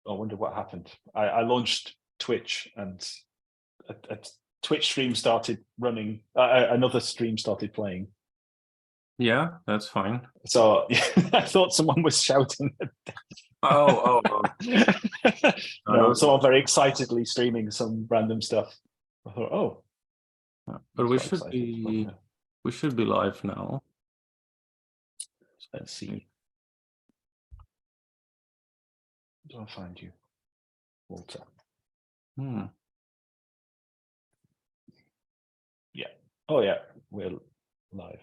I wonder what happened. I launched Twitch and a Twitch stream started running. Another stream started playing. Yeah, that's fine. So I thought someone was shouting. Oh. No, someone very excitedly streaming some random stuff. I thought, oh. But we should be live now. Let's see. Where do I find you, Walter? Yeah. Oh yeah, we're live.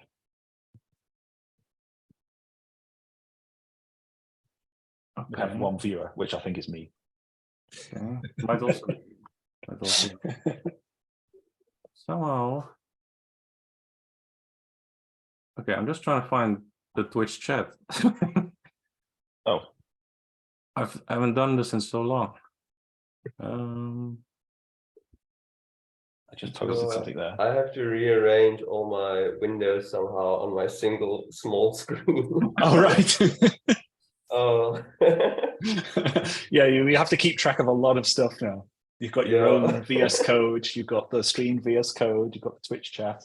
Okay. We have one viewer, which I think is me. Okay. Might also be. Somehow. Okay, I'm just trying to find the Twitch chat. Oh. I haven't done this in so long. I just posted something there. I have to rearrange all my windows somehow on my single small screen. Oh, right. Oh. Yeah, you have to keep track of a lot of stuff now. You've got your own VS Code, you've got the stream VS Code, you've got the Twitch chat.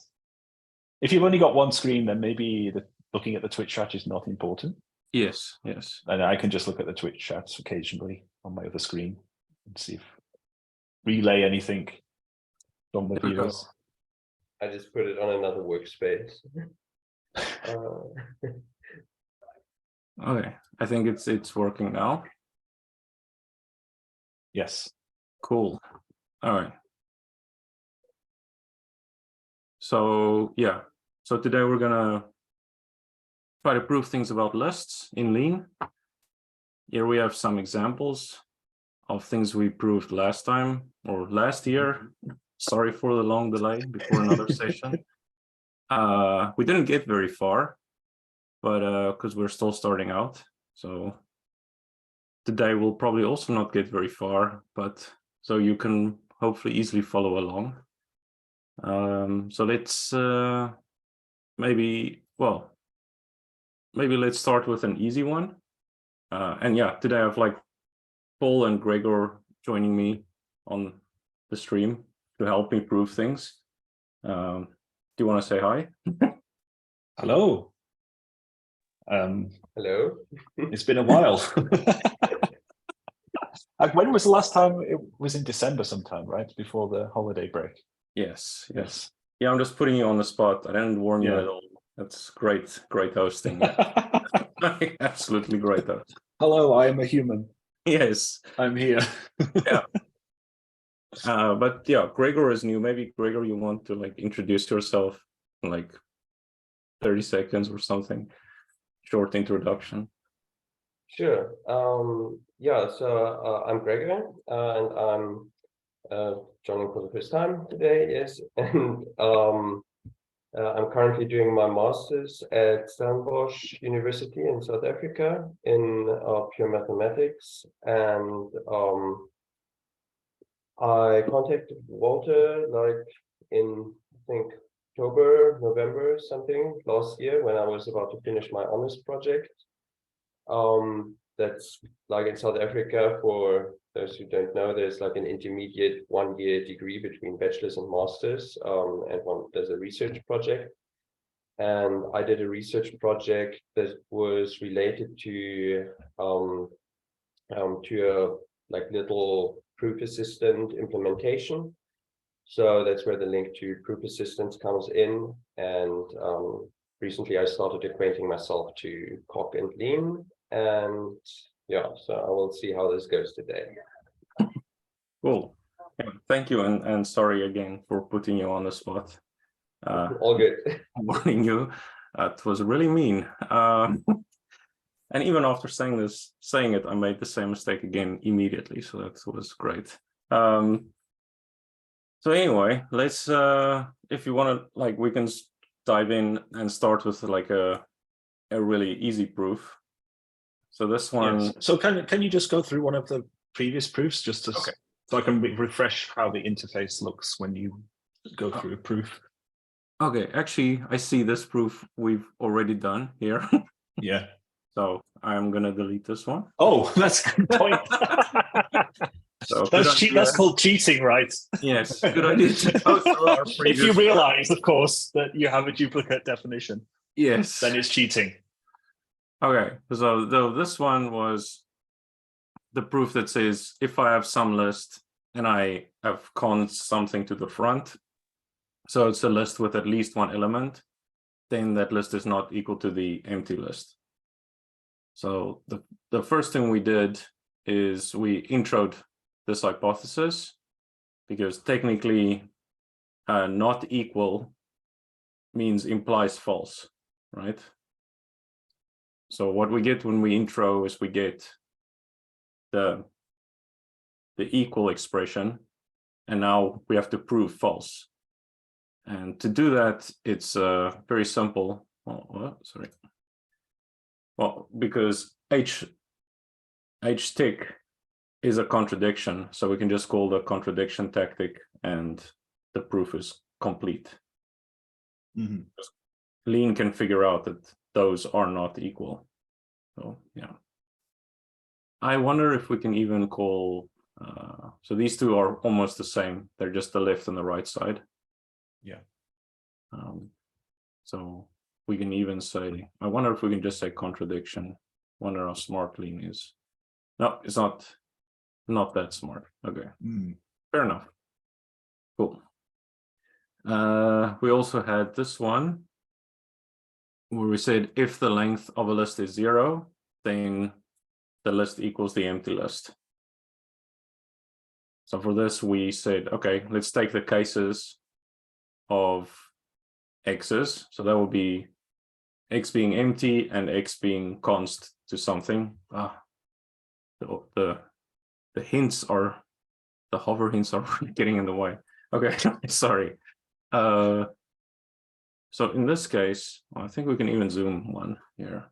If you've only got one screen, then maybe looking at the Twitch chat is not important. Yes. And I can just look at the Twitch chats occasionally on my other screen and see if relay anything from the viewers. I just put it on another workspace. Okay, I think it's working now. Yes. Cool. All right. So yeah, so today we're gonna try to prove things about lists in Lean. Here we have some examples of things we proved last time or last year. Sorry for the long delay before another session. We didn't get very far, but because we're still starting out. So today we'll probably also not get very far, but so you can hopefully easily follow along. So let's maybe let's start with an easy one. And yeah, today I have like Paul and Gregor joining me on the stream to help me prove things. Do you want to say hi? Hello. Hello. It's been a while. When was the last time? It was in December sometime, right? Before the holiday break. Yes. Yeah, I'm just putting you on the spot. I didn't warn you at all. That's great hosting. Absolutely great host. Hello, I am a human. Yes. I'm here. Yeah. But yeah, Gregor is new. Maybe Gregor, you want to like introduce yourself in like 30 seconds or something. Short introduction. Sure. Yeah, so I'm Gregor, and I'm joining for the first time today, yes. And I'm currently doing my master's at Stellenbosch University in South Africa in pure mathematics. And I contacted Walter like in, I think, October, November, something last year when I was about to finish my honors project. That's like in South Africa, for those who don't know, there's like an intermediate 1-year degree between bachelor's and master's, and there's a research project. And I did a research project that was related to a like little proof assistant implementation. So that's where the link to proof assistance comes in. And recently I started acquainting myself to Coq and Lean. And yeah, so I will see how this goes today. Cool. Yeah, thank you. And sorry again for putting you on the spot. All good. Warning you. It was really mean. And even after saying it, I made the same mistake again immediately. So that was great. So anyway, let's if you want to, like, we can dive in and start with like a really easy proof. So this one. Yes. So can you just go through one of the previous proofs just to so I can refresh how the interface looks when you go through a proof? Okay, actually, I see this proof we've already done here. Yeah. So I'm gonna delete this one. Oh, that's a good point. So That's called cheating, right? Yes, good idea to go through our If previous you work. realize, of course, that you have a duplicate definition, Yes. then it's cheating. Okay, so though this one was the proof that says if I have some list and I have const something to the front, so it's a list with at least one element, then that list is not equal to the empty list. So the first thing we did is we introed this hypothesis, because technically not equal means implies false, right? So what we get when we intro is we get the equal expression, and now we have to prove false. And to do that, it's very simple. Sorry. Well, because h tick is a contradiction, so we can just call the contradiction tactic, and the proof is complete. Mm-hmm. Lean can figure out that those are not equal. So yeah. I wonder if we can even call, so these two are almost the same. They're just the left and the right side. Yeah. So we can even say, I wonder if we can just say contradiction. Wonder how smart Lean is. No, it's not that smart. Okay, fair enough. Cool. We also had this one where we said if the length of a list is 0, then the list equals the empty list. So for this, we said, okay, let's take the cases of x's. So that will be x being empty and x being const to something. The hints are, the hover hints are getting in the way. Okay, sorry. So in this case, I think we can even zoom one here.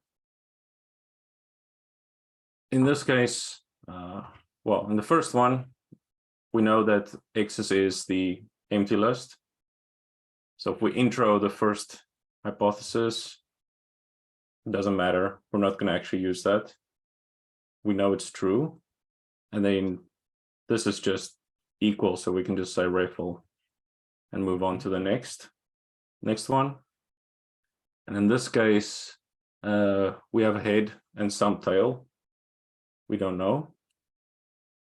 In this case, well, in the first one, we know that x's is the empty list. So if we intro the first hypothesis, it doesn't matter. We're not going to actually use that. We know it's true. And then this is just equal, so we can just say rifle and move on to the next one. And in this case, we have a head and some tail. We don't know,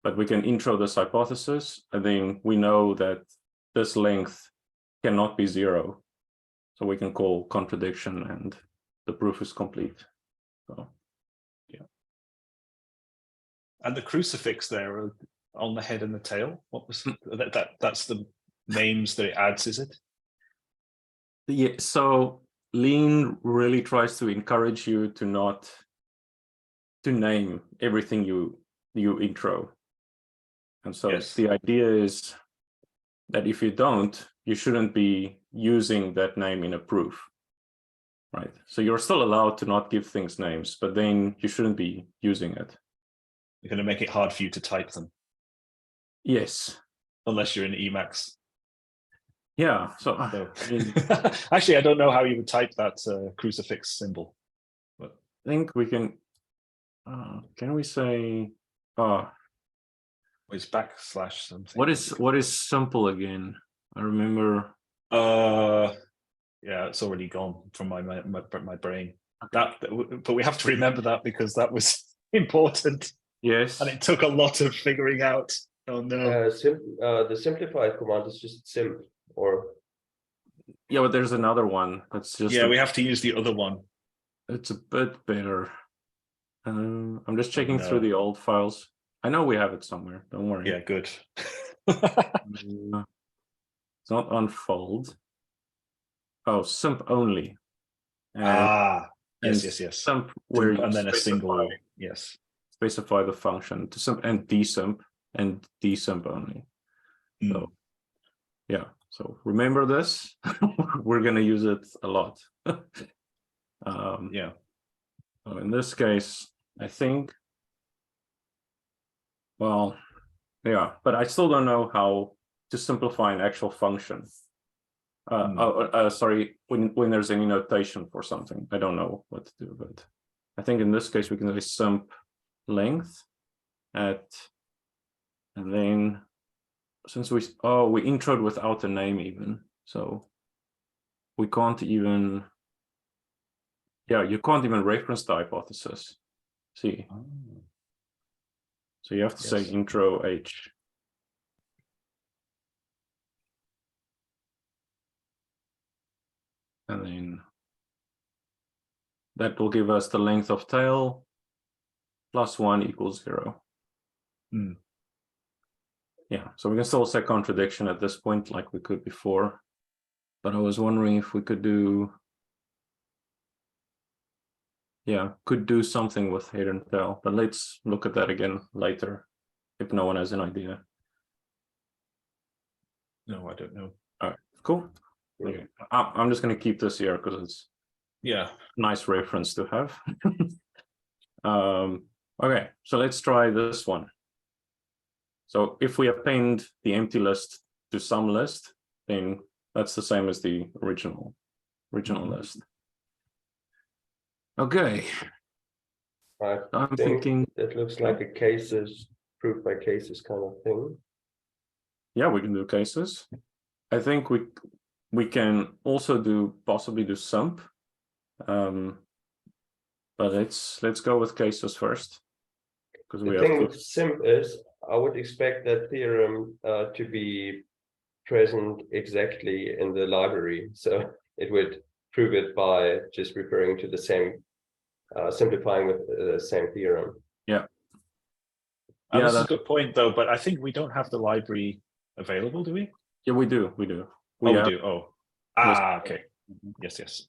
but we can intro this hypothesis, and then we know that this length cannot be 0. So we can call contradiction, and the proof is complete. So, yeah. And the crucifix there on the head and the tail. What was that's the names that it adds, is it? Yeah. So Lean really tries to encourage you to not to name everything you intro. And so yes, the idea is that if you don't, you shouldn't be using that name in a proof, right? So you're still allowed to not give things names, but then you shouldn't be using it. You're going to make it hard for you to type them. Yes. Unless you're in Emacs. Yeah. So actually, I don't know how you would type that crucifix symbol. But I think we can we say, it's backslash something. What is simple again? I remember. Yeah, it's already gone from my brain. Okay. But we have to remember that because that was important. Yes. And it took a lot of figuring out. Oh no. The simplified command is just simp, or yeah, but there's another one that's just we have to use the other one. It's a bit better. I'm just checking through the old files. I know we have it somewhere. Don't worry. Yeah, good. It's not unfold. Oh, simp only. Yes. Simp where and then a single. Yes. Specify the function to simp and desimp only. So yeah. So remember this. We're gonna use it a lot. Yeah. So in this case, I think. Well, yeah, but I still don't know how to simplify an actual function. Sorry, when there's any notation for something, I don't know what to do, but I think in this case we can say sump length at, and then since we introed without a name even, so we can't even, yeah, you can't even reference the hypothesis. See, so you have to say intro H. And then that will give us the length of tail plus 1 equals 0. Yeah, so we can still say contradiction at this point like we could before. But I was wondering if we could do, yeah, could do something with head and tail. But let's look at that again later if no one has an idea. No, I don't know. All right, cool. Okay, I'm just going to keep this here because it's nice reference to have. Okay, so let's try this one. So if we append the empty list to some list, then that's the same as the original list. Okay. I'm thinking it looks like a cases, proof by cases kind of thing. Yeah, we can do cases. I think we can also possibly do sump. But let's go with cases first. Because the thing with simp is I would expect that theorem to be present exactly in the library. So it would prove it by just referring to the same, simplifying with the same theorem. Yeah. This is a good point, though, but I think we don't have the library available, do we? Yeah, we do. We do. We do. Oh. Okay. Yes.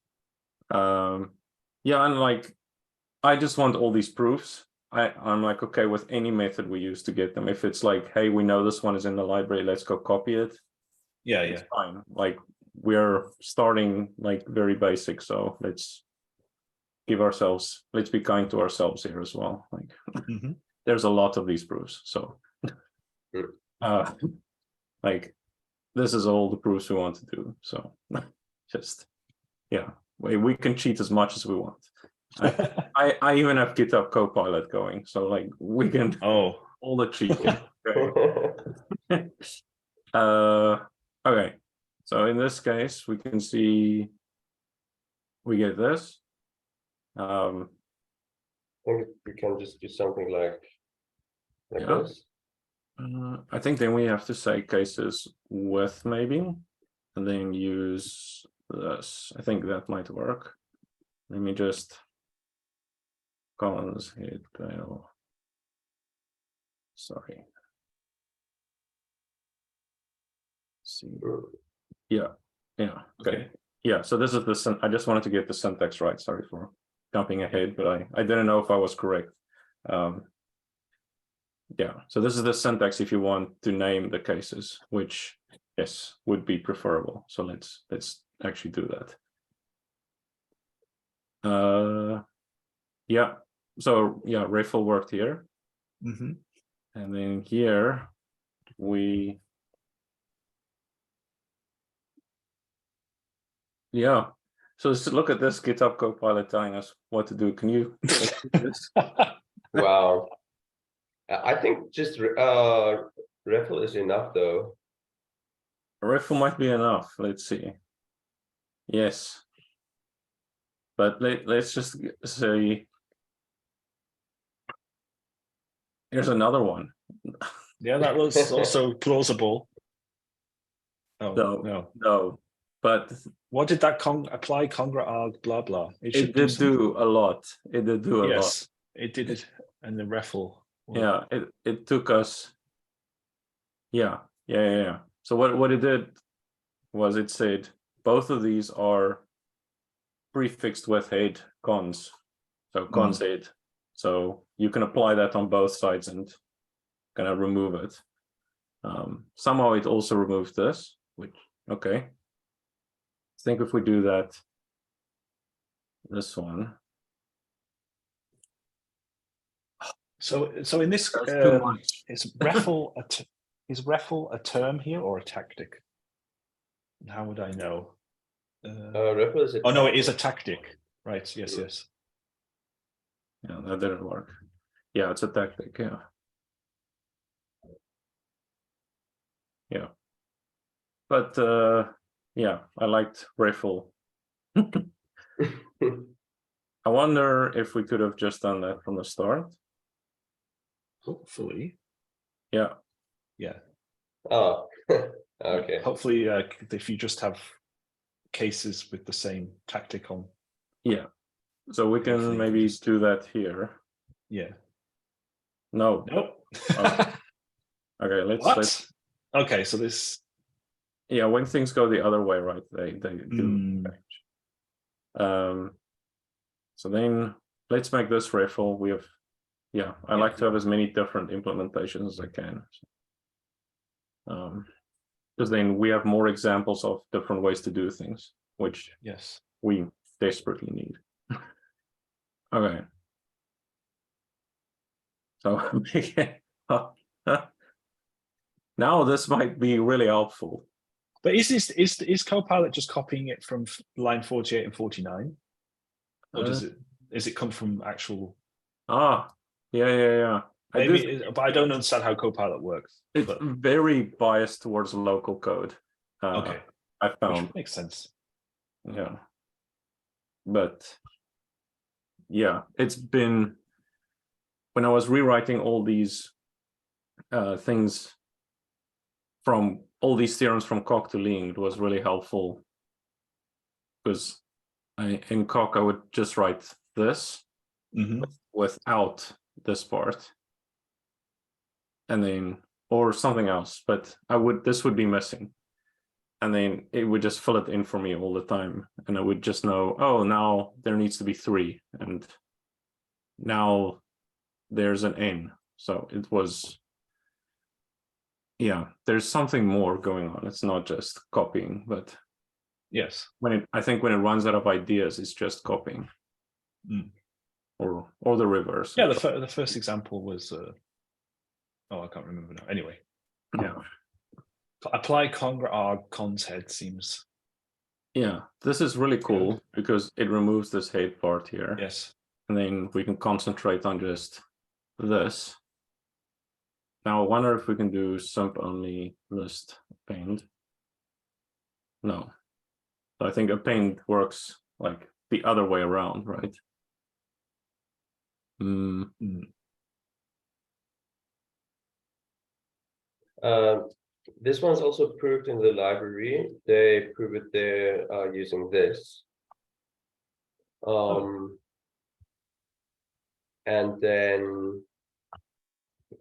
Yeah, and like, I just want all these proofs. I'm like, okay, with any method we use to get them. If it's like, hey, we know this one is in the library, let's go copy it. Yeah, it's fine. Like, we're starting like very basic, so let's be kind to ourselves here as well. Like, there's a lot of these proofs, so like, this is all the proofs we want to do. So just, yeah, we can cheat as much as we want. I even have GitHub Copilot going, so like we can all the cheating. Okay. Okay, so in this case we can see we get this. I think we can just do something like this. I think then we have to say cases with maybe, and then use this. I think that might work. Let me just cons head tail. Sorry. See. Yeah. Okay. Yeah. So this is the. I just wanted to get the syntax right. Sorry for jumping ahead, but I didn't know if I was correct. Yeah. So this is the syntax if you want to name the cases, which yes would be preferable. So let's actually do that. Yeah. So yeah, Riffle worked here. And then here we. Yeah. So look at this GitHub Copilot telling us what to do. Can you do this? Wow. I think just Riffle is enough though. Riffle might be enough. Let's see. Yes. But let's just say here's another one. Yeah, that was also plausible. Oh, no. But what did that apply congra arg blah blah? It did do a lot. It did do a lot. Yes, it did it, and the Riffle. Yeah, it took us. Yeah. So what it did was it said both of these are prefixed with head cons, so cons head. So you can apply that on both sides and kind of remove it. Somehow it also removed this, which okay. I think if we do that, this one. So in this, is Riffle a term here or a tactic? And how would I know? Riffle is a no, it is a tactic, right? Yes. Yeah, that didn't work. Yeah, it's a tactic. Yeah. Yeah. But yeah, I liked riffle. I wonder if we could have just done that from the start. Hopefully. Yeah. Yeah. Oh, okay. Hopefully, if you just have cases with the same tactic on. Yeah. So we can Hopefully you can maybe just- do that here. Yeah. No. Nope. Oh. Okay, let's What? Okay, so this. yeah, when things go the other way, right? They do change. So then let's make this riffle. We have I like to have as many different implementations as I can. Because then we have more examples of different ways to do things, which Yes. we desperately need. Okay. So now this might be really helpful. But is Copilot just copying it from line 48 and 49? Or does it come from actual? Yeah. Maybe, but I don't understand how Copilot works. It's very biased towards local code. Okay. I found. Which makes sense. Yeah. But yeah, it's been when I was rewriting all these things from all these theorems from Coq to Lean, it was really helpful because in Coq I would just write this without this part, and then or something else, but this would be missing, and then it would just fill it in for me all the time, and I would just know, oh, now there needs to be 3, and now there's an N. So it was, yeah, there's something more going on. It's not just copying, but yes, I think when it runs out of ideas, it's just copying, or the reverse. Yeah, the first example was, I can't remember now. Anyway, yeah, apply cons head seems. Yeah, this is really cool because it removes this hate part here. Yes, and then we can concentrate on just this. Now I wonder if we can do sump only list append. No. So I think append works like the other way around, right? This one's also proved in the library. They prove it there using this. And then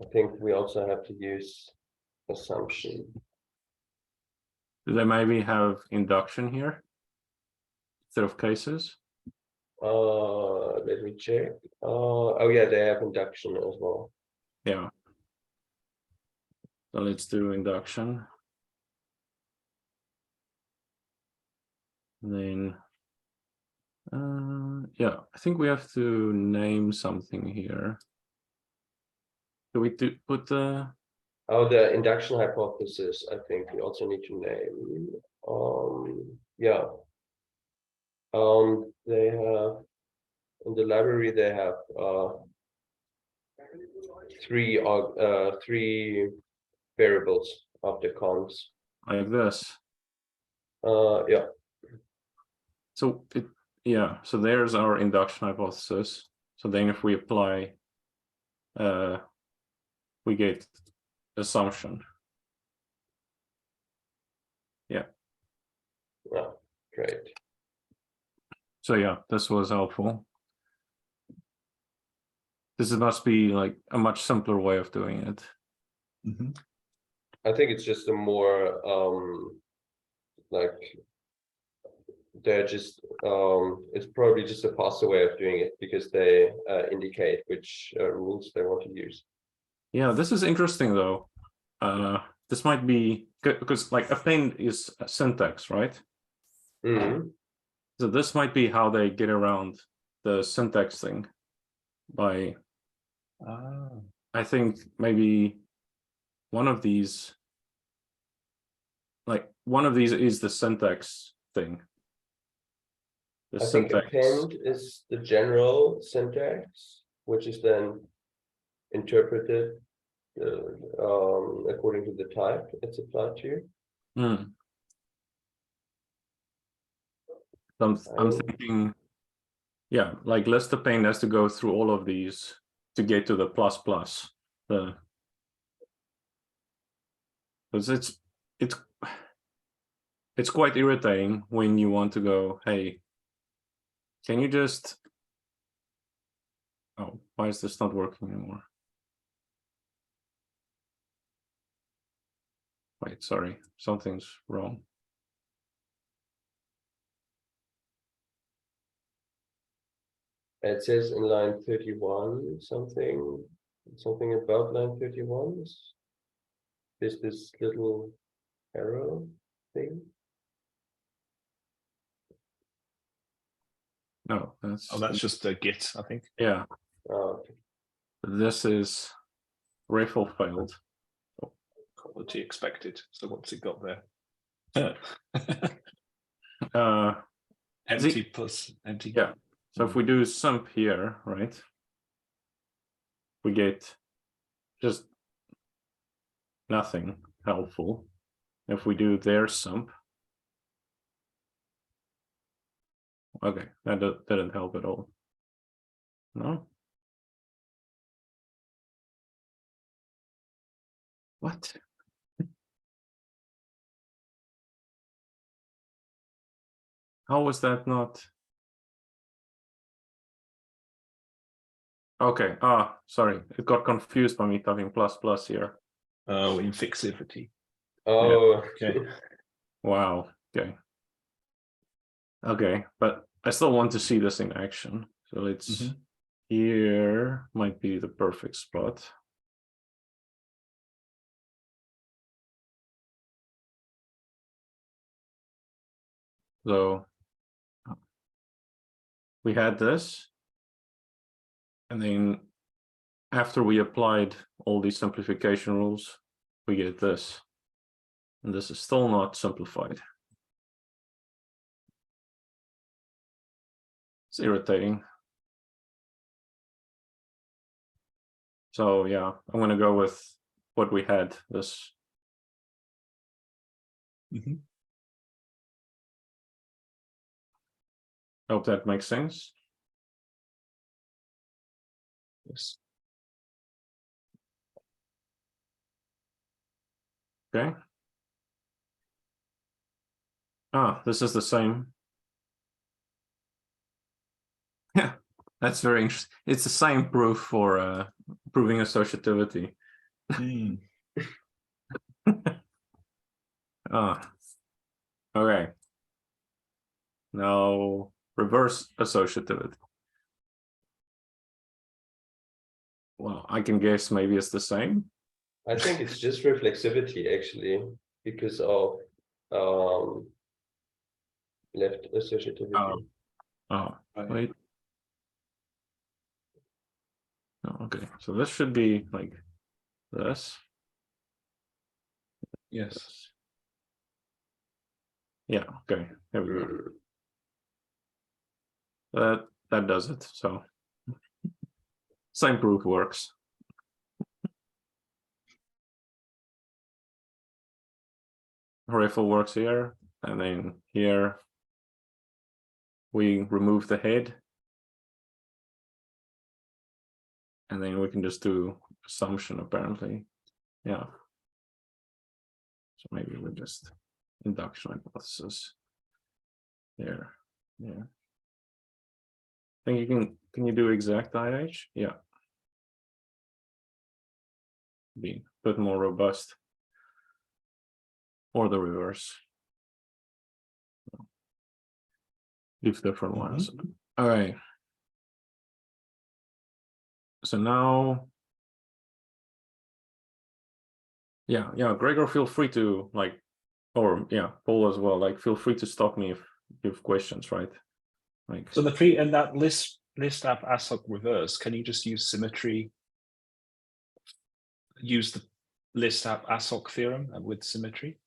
I think we also have to use assumption. Do they maybe have induction here instead of cases? Let me check. Oh yeah, they have induction as well. Yeah. So let's do induction. And then yeah, I think we have to name something here. Do we put the the induction hypothesis? I think we also need to name. Yeah. They have in the library they have 3 variables of the cons. like this? Yeah. So so there's our induction hypothesis. So then if we apply, we get assumption. Yeah. Yeah, great. So yeah, this was helpful. This must be like a much simpler way of doing it. I think it's just a more like they're just it's probably just a faster way of doing it because they indicate which rules they want to use. Yeah, this is interesting though. This might be because like append is a syntax, right? So this might be how they get around the syntax thing by I think maybe one of these is the syntax thing. I think append is the general syntax, which is then interpreted according to the type it's applied to. Hmm. So I'm thinking, yeah, like list of paint has to go through all of these to get to the plus plus. Because it's quite irritating when you want to go, hey, can you just, oh, why is this not working anymore? Wait, sorry, something's wrong. It says in line 31 something about line 31. There's this little arrow thing. No, that's just a Git, I think. yeah. Oh, okay. This is rifle failed. Quality expected. So what's it got there? Empty plus empty. Yeah. So if we do sump here, right, we get just nothing helpful. If we do their sump, okay, that didn't help at all. No. What? How was that not? Okay. Ah, sorry. It got confused by me typing plus plus here. Oh, infixivity. Oh, Yeah. Okay. Wow. Okay. Okay, but I still want to see this in action. So it's here might be the perfect spot. So we had this, and then after we applied all these simplification rules, we get this, and this is still not simplified. It's irritating. So yeah, I'm going to go with what we had. This. Hope that makes sense. Yes. Okay. Ah, this is the same. Yeah, that's very interesting. It's the same proof for proving associativity. Ah, okay. Now reverse associativity. Well, I can guess maybe it's the same. I think it's just reflexivity actually, because of left associativity. Oh, wait. Oh, okay, so this should be like this. Yes. Yeah, okay, there we go. That does it. So same proof works. Rifle works here, and then here we remove the head, and then we can just do assumption apparently. Yeah. So maybe we're just induction hypothesis there. Yeah. I think can you do exact IH? Yeah. Be a bit more robust. Or the reverse. Leave different ones. All right. So now, yeah, Gregor, feel free to like, or yeah, Paul as well. Like, feel free to stop me if you have questions, right? Like, So in that list app ASOC reverse, can you just use symmetry? Use the list app ASOC theorem with symmetry?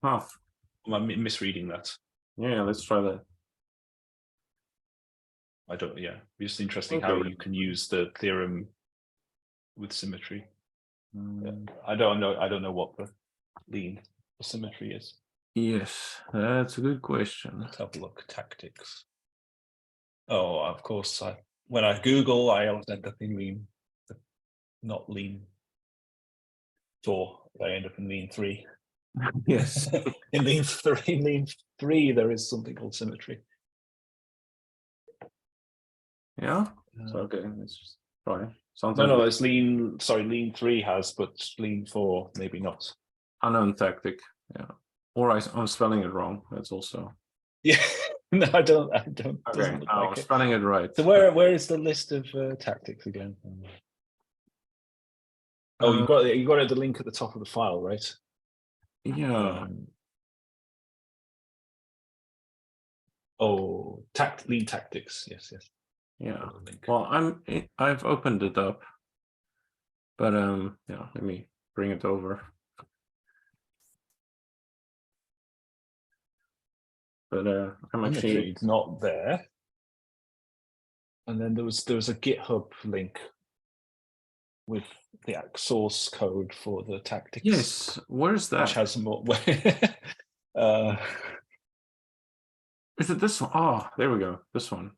huh. Am I misreading that? Yeah, let's try that. I don't. Yeah, just interesting Okay. how you can use the theorem with symmetry. I don't know. I don't know what the lean symmetry is. Yes, that's a good question. Let's have a look. Tactics. Oh, of course. When I Google, I always end up in lean, not lean 4. I end up in lean 3. Yes. in lean 3, there is something called symmetry. Yeah. So, okay, let's just try. No, Sometimes it's lean. Sorry, lean 3 has, but lean 4 maybe not. unknown tactic. Yeah. Or I'm spelling it wrong. That's also. Yeah. No, I don't. Okay, Doesn't look I'm like it. spelling it right. So where is the list of tactics again? Oh, you got the link at the top of the file, right? Yeah. Oh, lean tactics. Yes. Yeah. Link. Well, I've opened it up, but yeah. Let me bring it over. But I'm actually It's not there. And then there was a GitHub link with the source code for the tactics. yes. Where's that? Which has more. Is it this one? Oh, there we go. This one.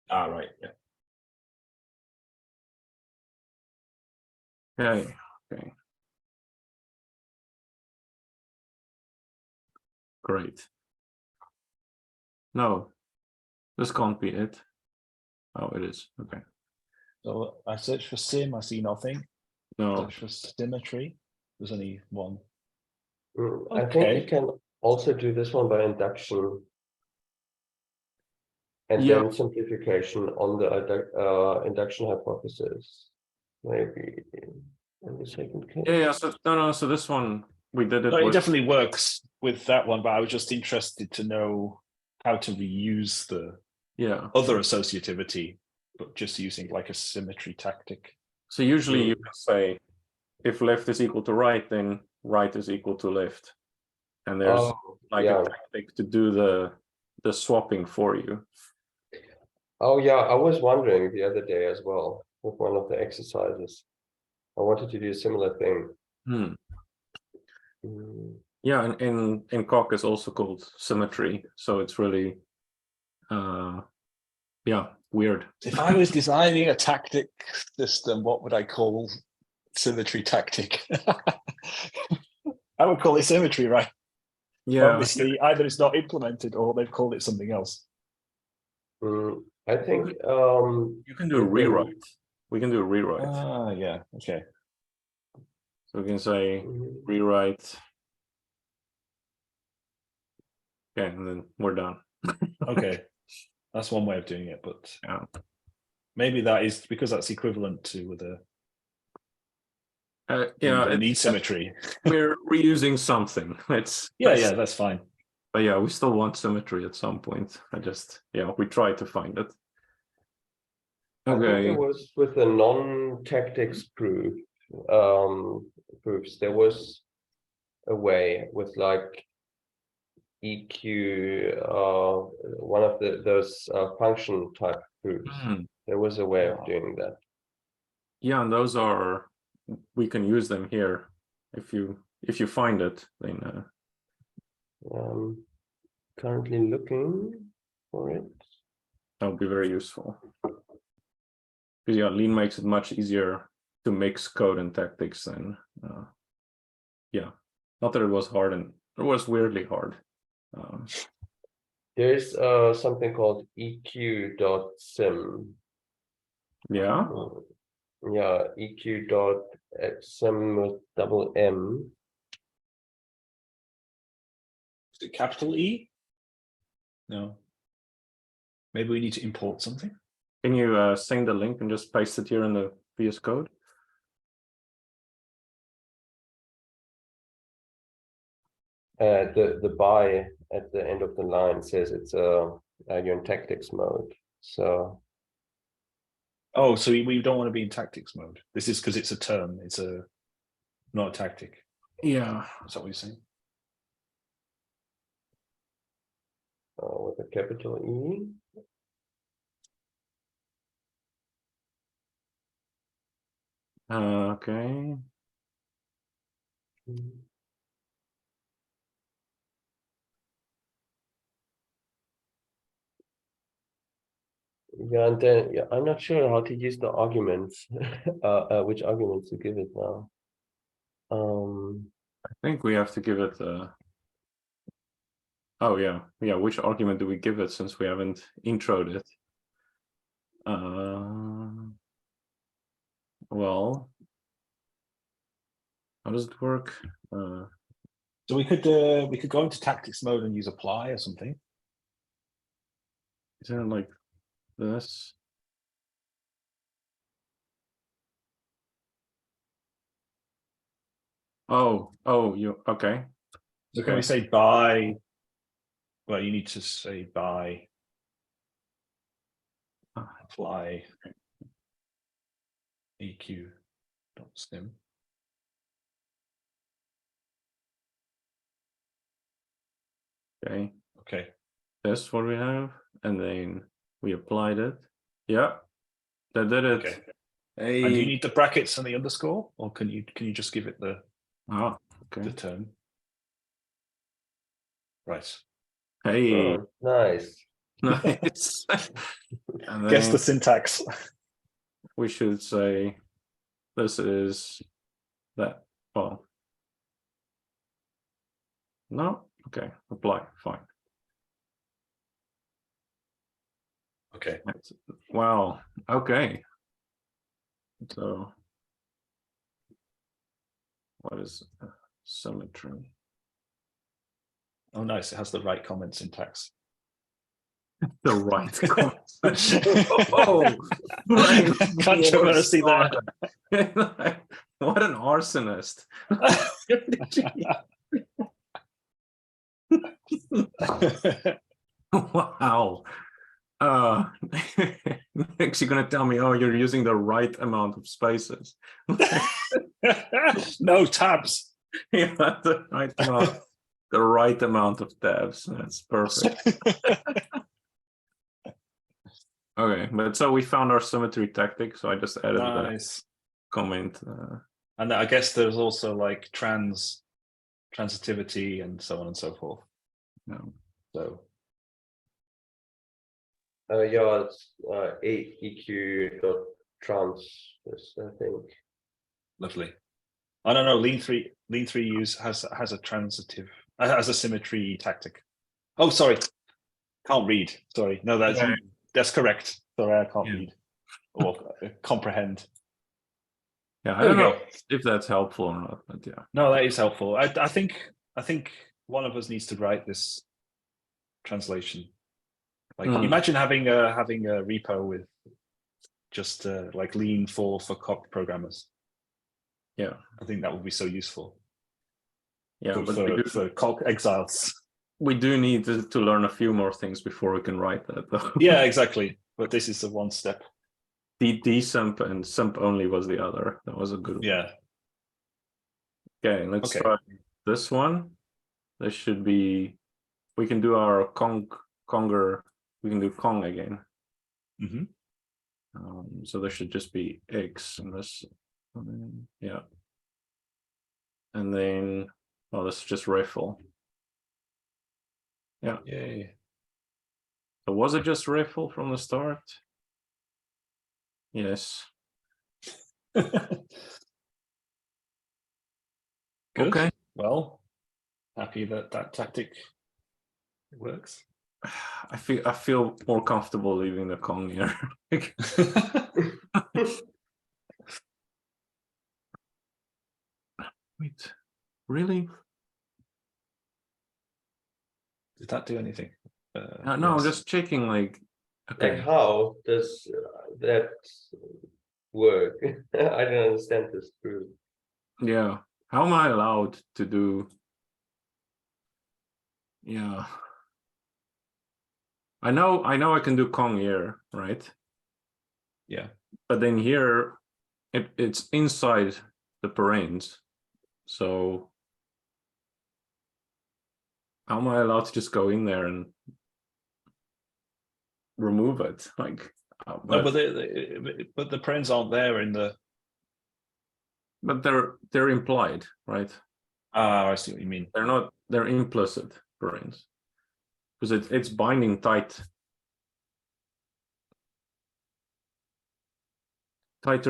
Right. Yeah. Okay. Okay. Great. No, this can't be it. Oh, it is. Okay. So I search for sim. I see nothing. No. Search for symmetry. There's only one. I think you can also do this one by induction. And then simplification on the induction hypothesis. Maybe in the second case. Yeah. So no. So this one we did it. No, it with, definitely works with that one, but I was just interested to know how to reuse the other associativity, but just using like a symmetry tactic. So usually you can say if left is equal to right, then right is equal to left. And there's a tactic to do the swapping for you. Oh yeah, I was wondering the other day as well with one of the exercises. I wanted to do a similar thing. Yeah, and in Coq is also called symmetry. So it's really weird. If I was designing a tactic system, what would I call symmetry tactic? I would call it symmetry, right? Yeah. Obviously, either it's not implemented or they've called it something else. I think you can do a rewrite. We can do a rewrite. Yeah. Okay. So we can say rewrite. Okay, and then we're done. Okay. That's one way of doing it, but maybe that is because that's equivalent to the need symmetry. We're reusing something. That's fine. But yeah, we still want symmetry at some point. We try to find it. Okay. I think there was with the non-tactics proofs, there was a way with like EQ, one of those function type proofs. There was a way of doing that. Yeah, and those we can use them here if you find it. Then currently looking for it. That would be very useful. Because Lean makes it much easier to mix code and tactics than not that it was hard, and it was weirdly hard. There's something called eq.sim. Yeah. eq.sim with double M. Is it capital E? No. Maybe we need to import something. Can you send the link and just paste it here in the VS Code? The by at the end of the line says it's you're in tactics mode. So. Oh, so we don't want to be in tactics mode. This is because it's a term. It's not a tactic. Yeah. Is that what you're saying? with a capital E. Okay. Yeah, and then yeah, I'm not sure how to use the arguments, which arguments to give it now. I think we have to give it oh yeah, which argument do we give it since we haven't introed it? Well, how does it work? So we could go into tactics mode and use apply or something. Isn't it like this? Oh, you okay. So can we say by? Well, you need to say by apply eq.sim. Okay. Okay. That's what we have, and then we applied it. Yeah, that did it. Okay. Hey. And do you need the brackets and the underscore, or can you just give it the okay. term? Right. Hey. Oh, nice. Nice. And Guess then the syntax. we should say this is that. Well, no. Okay. Apply. Fine. Okay. Wow. Okay. So, what is symmetry? Oh, nice. It has the right comment syntax. The right comment. Oh, controversy there. What an arsonist. Wow. Next you're gonna tell me, oh, you're using the right amount of spaces. No tabs. Yeah, the right amount of tabs. That's perfect. Okay, but so we found our symmetry tactic, so I just added Nice. the comment. And I guess there's also like transitivity and so on and so forth. No. So Yeah, it's eq.trans, I think. lovely. I don't know. Lean 3 has a transitive has a symmetry tactic. Oh, sorry, can't read. Sorry, no, that's correct. Sorry, I can't read or comprehend. Yeah, I don't know if that's helpful or not, but yeah. No, that is helpful. I think one of us needs to write this translation. Like, imagine having a repo with just like Lean for programmers. Yeah, I think that would be so useful. Yeah, for Calc exiles. We do need to learn a few more things before we can write that, though. Yeah, exactly. But this is the one step. Desump and sump only was the other. That was a good one. Yeah. Okay, let's try this one. This should be. We can do our conger. We can do Kong again. So there should just be X in this. Yeah. And then, well, this is just rifle. Yeah. Yay. So was it just rifle from the start? Yes. Good. Okay. Well, happy that tactic works. I feel more comfortable leaving the Kong here. Wait, really? Did that do anything? No, yes. I'm just checking. Like how does that work? I don't understand this proof. Yeah, how am I allowed to do? Yeah, I know I can do Kong here, right? Yeah, but then here it's inside the parens, so how am I allowed to just go in there and remove it. Like, No, but the parens aren't there in the. but they're implied, right? Ah, I see what you mean. They're not. They're implicit parens because it's binding tighter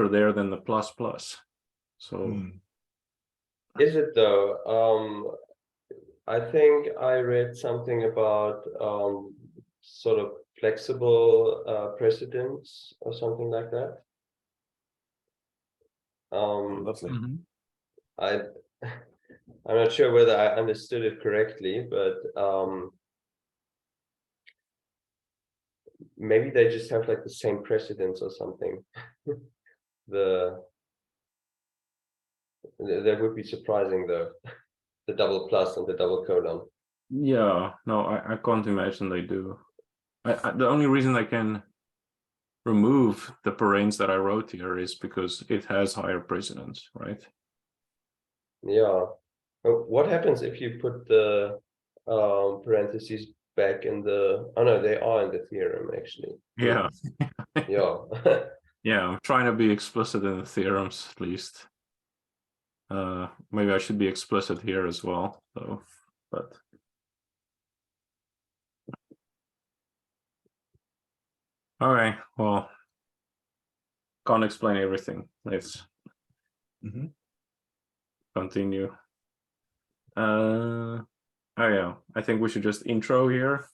there than the plus plus. So Is it though? I think I read something about sort of flexible precedence or something like that. Lovely. I'm not sure whether I understood it correctly, but maybe they just have like the same precedence or something. That would be surprising though. The double plus and the double colon. Yeah, no, I can't imagine they do. The only reason I can remove the parens that I wrote here is because it has higher precedence, right? Yeah. What happens if you put the parentheses back in the? Oh no, they are in the theorem actually. Yeah. Yeah. Yeah, I'm trying to be explicit in the theorems at least. Maybe I should be explicit here as well, though. But all right, well, can't explain everything. Let's continue. Oh yeah, I think we should just intro here.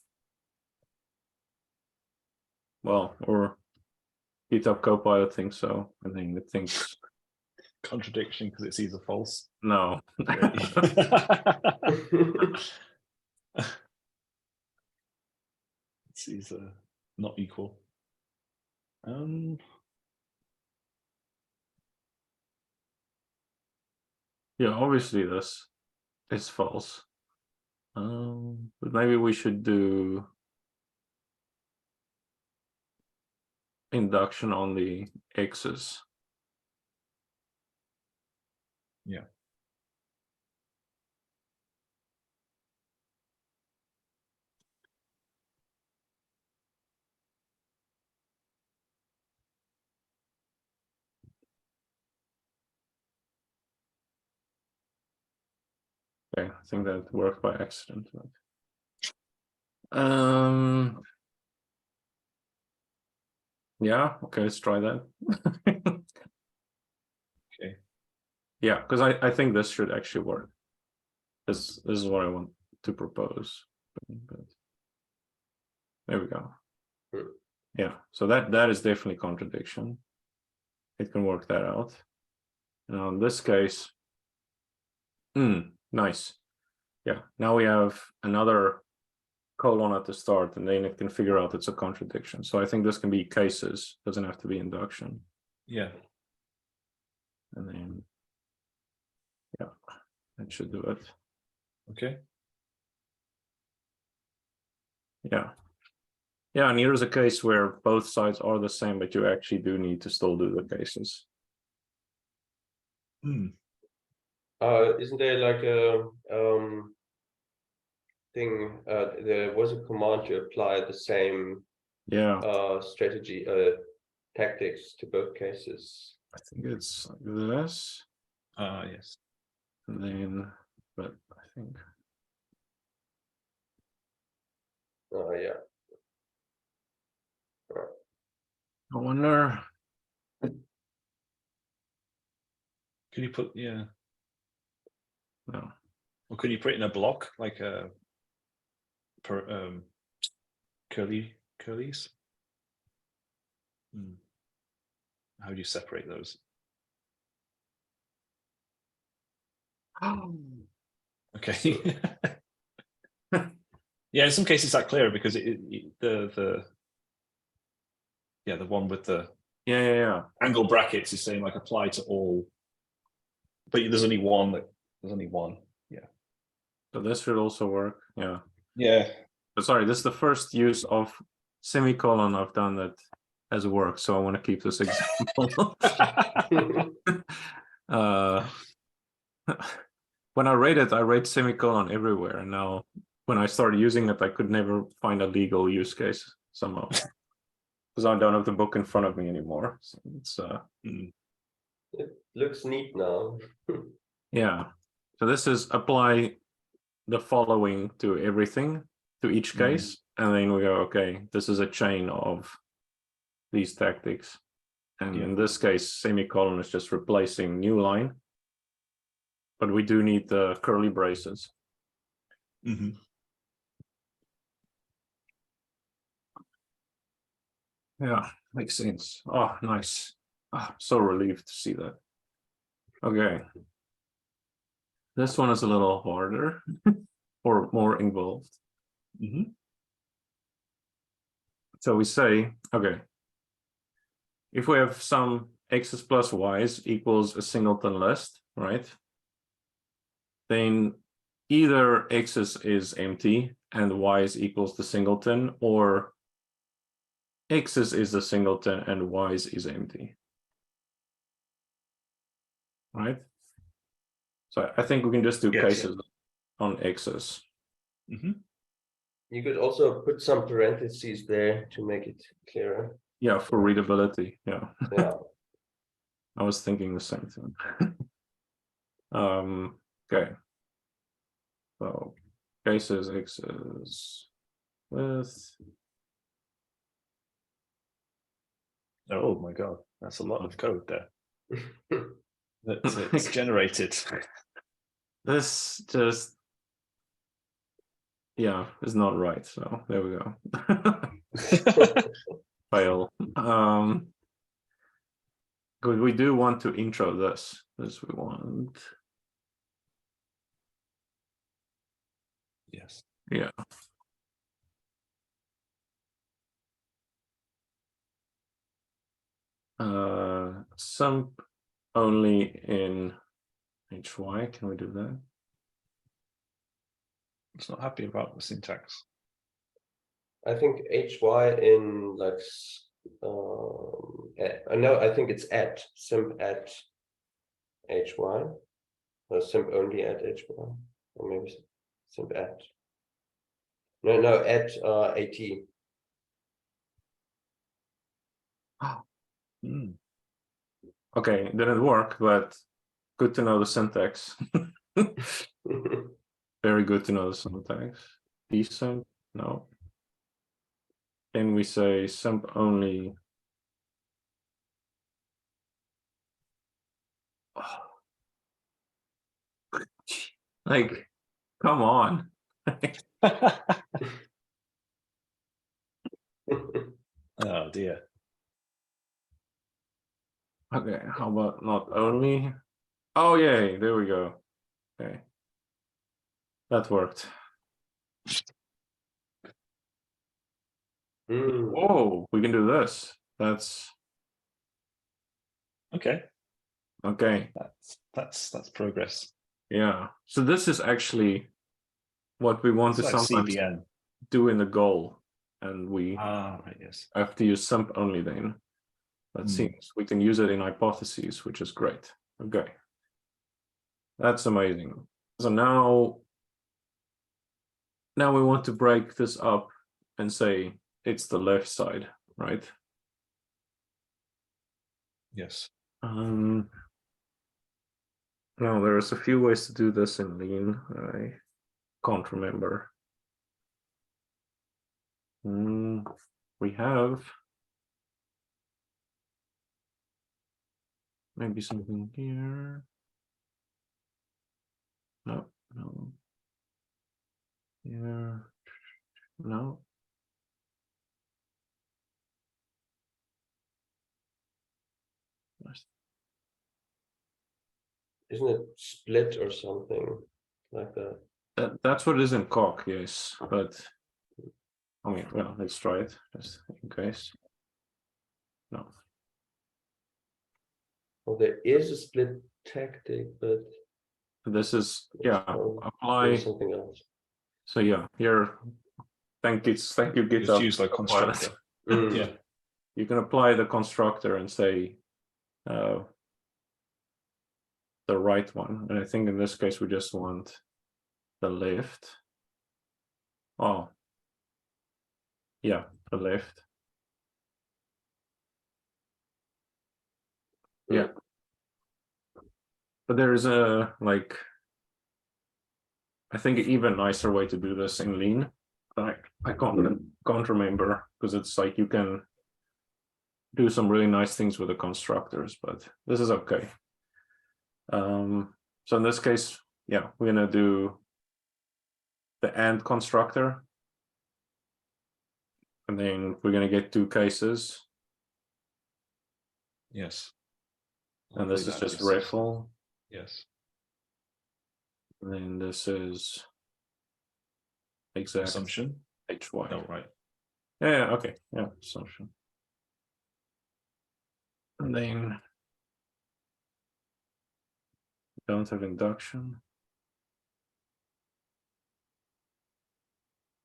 Well, or GitHub Copilot thinks so. I think it thinks Contradiction because it sees a false. no. It sees not equal. Yeah, obviously this is false. But maybe we should do induction on the x's. Yeah. Okay, I think that worked by accident. But... yeah, okay, let's try that. Okay. Yeah, because I think this should actually work. This is what I want to propose. But there we go. Yeah, so that is definitely contradiction. It can work that out. Now in this case, nice. Yeah, now we have another colon at the start, and then it can figure out it's a contradiction. So I think this can be cases, doesn't have to be induction. Yeah. And then, yeah, that should do it. Okay. Yeah. Yeah, and here's a case where both sides are the same, but you actually do need to still do the cases. Isn't there like a thing? There was a command to apply the same strategy tactics to both cases. I think it's like this. Yes. And then, but I think. Yeah. I wonder. Can you put No. Or can you put it in a block like a curlies? How do you separate those? Okay. Yeah, in some cases that's clearer because the one with the angle brackets is saying like apply to all, but there's only one. Yeah. So this should also work. Yeah. Yeah. But sorry, this is the first use of semicolon I've done that has worked. So I want to keep this example. When I rate semicolon everywhere, and now when I started using it, I could never find a legal use case somehow. because I don't have the book in front of me anymore. So it's It looks neat now. yeah. So this is apply the following to everything, to each case, and then we go, okay, this is a chain of these tactics. And in this case, semicolon is just replacing new line, but we do need the curly braces. Yeah, makes sense. Oh, nice. Oh, so relieved to see that. Okay. This one is a little harder or more involved. So we say, okay, if we have some x's plus y's equals a singleton list, right? Then either x's is empty and y's equals the singleton, or x's is the singleton and y's is empty. Right? So I think we can just do cases on x's. You could also put some parentheses there to make it clearer. Yeah, for readability. Yeah. Yeah. I was thinking the same thing. Okay. So cases x's with. Oh my god, that's a lot of code there. It's generated. This just, yeah, is not right. So there we go. Fail. Good. We do want to intro this. This we want. Yes. Yeah. Sum only in HY. Can we do that? It's not happy about the syntax. I think HY in like no, I think it's at simp at HY, or simp only at HY, or maybe simp at. No, at AT. Okay, didn't work, but good to know the syntax. Very good to know the syntax. Decent, no. Can we say sump only? Like, come on. Oh dear. Okay, how about not only? Oh, yay, there we go. Okay. That worked. Oh, we can do this. That's Okay. okay. That's progress. Yeah. So this is actually what we want It's to like sometimes CBN. do in the goal, and we Right, yes. have to use sump only then. That seems we can use it in hypotheses, which is great. Okay. That's amazing. So now we want to break this up and say it's the left side, right? Yes. Now there's a few ways to do this in Lean. I can't remember. We have maybe something here. No. Here. No. Isn't it split or something like that? That's what it is in Coq, yes. But I mean, well, let's try it just in case. No. Well, there is a split tactic, but This is apply something else. So yeah, here. Thank you, GitHub. Just use like constructor. Yeah. You can apply the constructor and say the right one, and I think in this case we just want the left. Oh, yeah, the left. Yeah. But there is a like, I think an even nicer way to do this in Lean. I can't remember, because it's like you can do some really nice things with the constructors, but this is okay. So in this case, yeah, we're gonna do the AND constructor, and then we're gonna get two cases, Yes. and this is just REFL, Yes. and then this is exact Assumption. HY. Oh, right. Yeah, okay, yeah, assumption. And then don't have induction.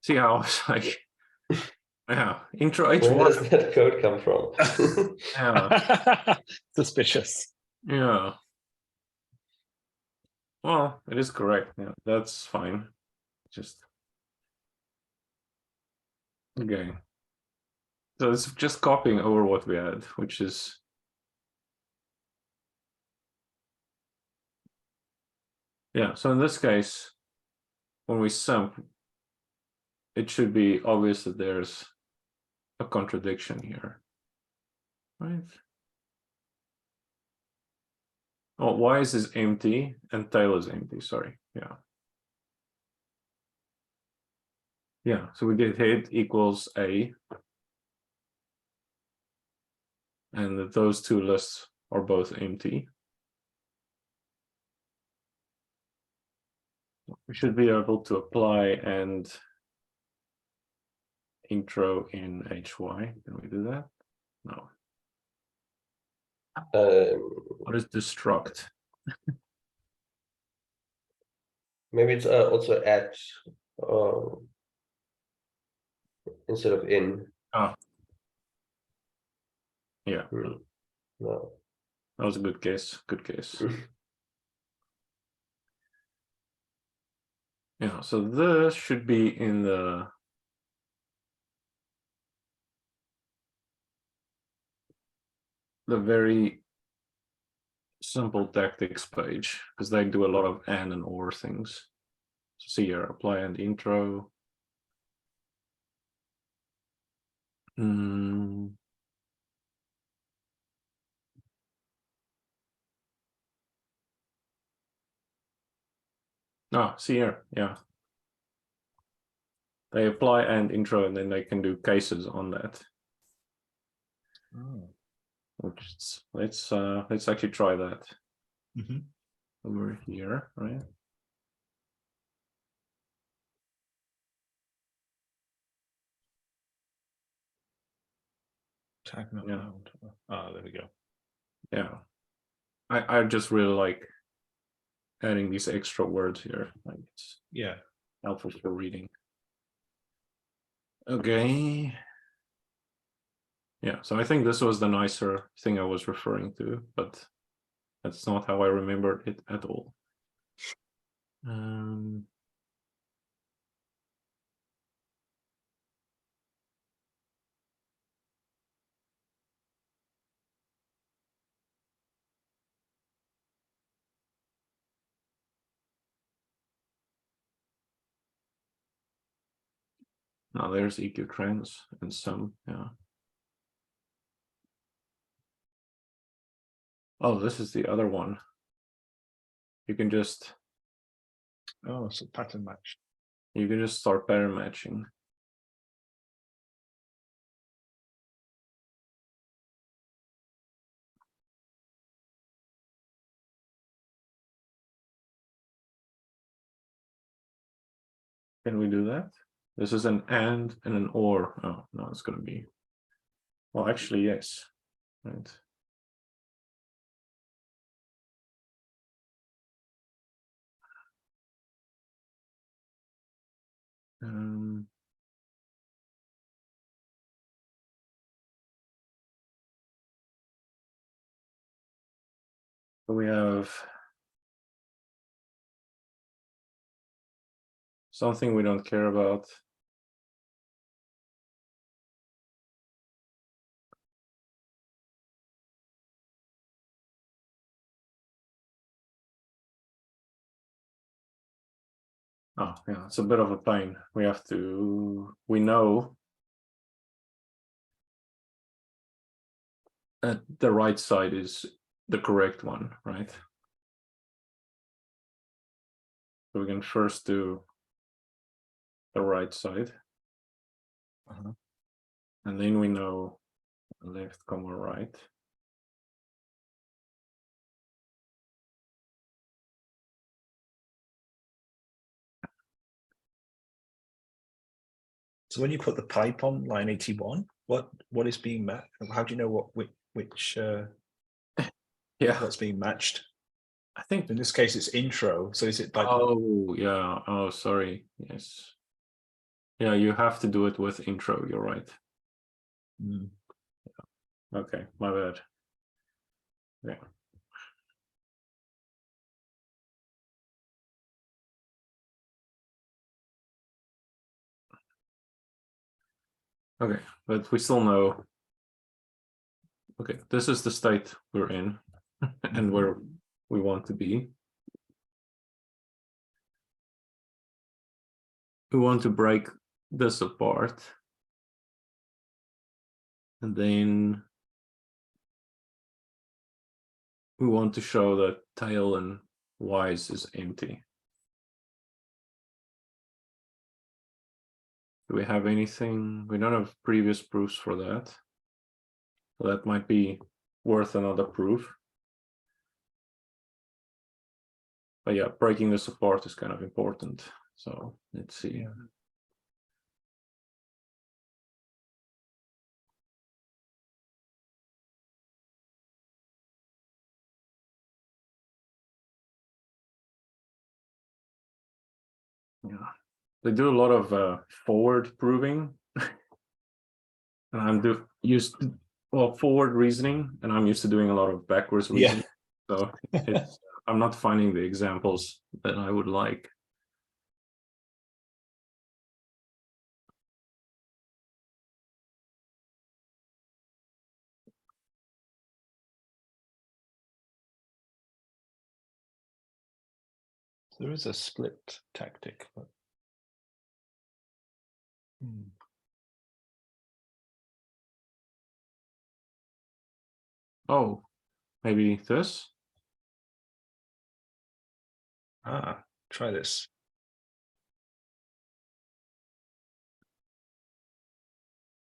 See how I was like, yeah, intro Where H1. does that code come from? Yeah, Suspicious. yeah. Well, it is correct. Yeah, that's fine. Just okay. So it's just copying over what we had, which is yeah. So in this case, when we sum, it should be obvious that there's a contradiction here, right? Oh, y is empty and tail is empty. Sorry. Yeah. Yeah. So we get head equals A, and that those two lists are both empty. We should be able to apply and intro in HY. Can we do that? No. What is destruct? Maybe it's also at instead of in. Ah. Yeah. No. That was a good case. Good case. Yeah, so this should be in the very simple tactics page, because they do a lot of and or things. So see here, apply and intro. Ah, see here, yeah. They apply and intro, and then they can do cases on that. Oh. Which is, let's actually try that. Mm-hmm. Over here, right? Tag not Yeah. found. Ah, there we go. Yeah. I just really like adding these extra words here. Like it's helpful for reading. Okay. Yeah, so I think this was the nicer thing I was referring to, but that's not how I remembered it at all. Now there's EQ trends and some, yeah. Oh, this is the other one. You can just so pattern match. start pattern matching. Can we do that? This is an and an or. Oh, no, it's going to be. Well, actually, yes. Right. So we have something we don't care about. Oh, yeah, it's a bit of a pain. We know that the right side is the correct one, right? So we can first do the right side. And then we know left, comma, right. So when you put the pipe on line 81, what is being matched? How do you know which Yeah, what's being matched? I think. In this case, it's intro. So is it like? Oh, yeah. Oh, sorry. Yes. Yeah, you have to do it with intro. You're right. Okay, my bad. Yeah. Okay, but we still know. Okay, this is the state we're in and where we want to be. We want to break this apart. And then we want to show that tail and wise is empty. Do we have anything? We don't have previous proofs for that. So that might be worth another proof. But yeah, breaking this apart is kind of important. So let's see. Yeah, they do a lot of forward proving, and I'm used to, forward reasoning, and I'm used to doing a lot of backwards reasoning. So it's I'm not finding the examples that I would like. There is a split tactic. But... Oh, maybe this? Try this.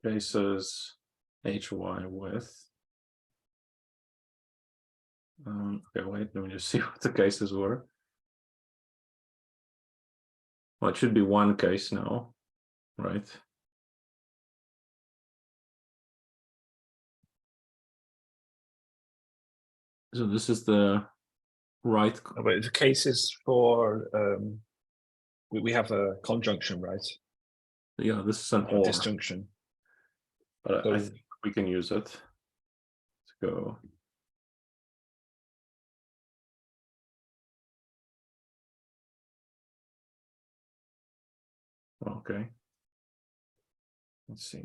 Cases HY with. Okay, wait, let me just see what the cases were. Well, it should be one case now, right? So this is the right. Oh, but the cases for we have a conjunction, right? Yeah, this is an or. Disjunction. But So, I think we can use it. Let's go. Okay. Let's see.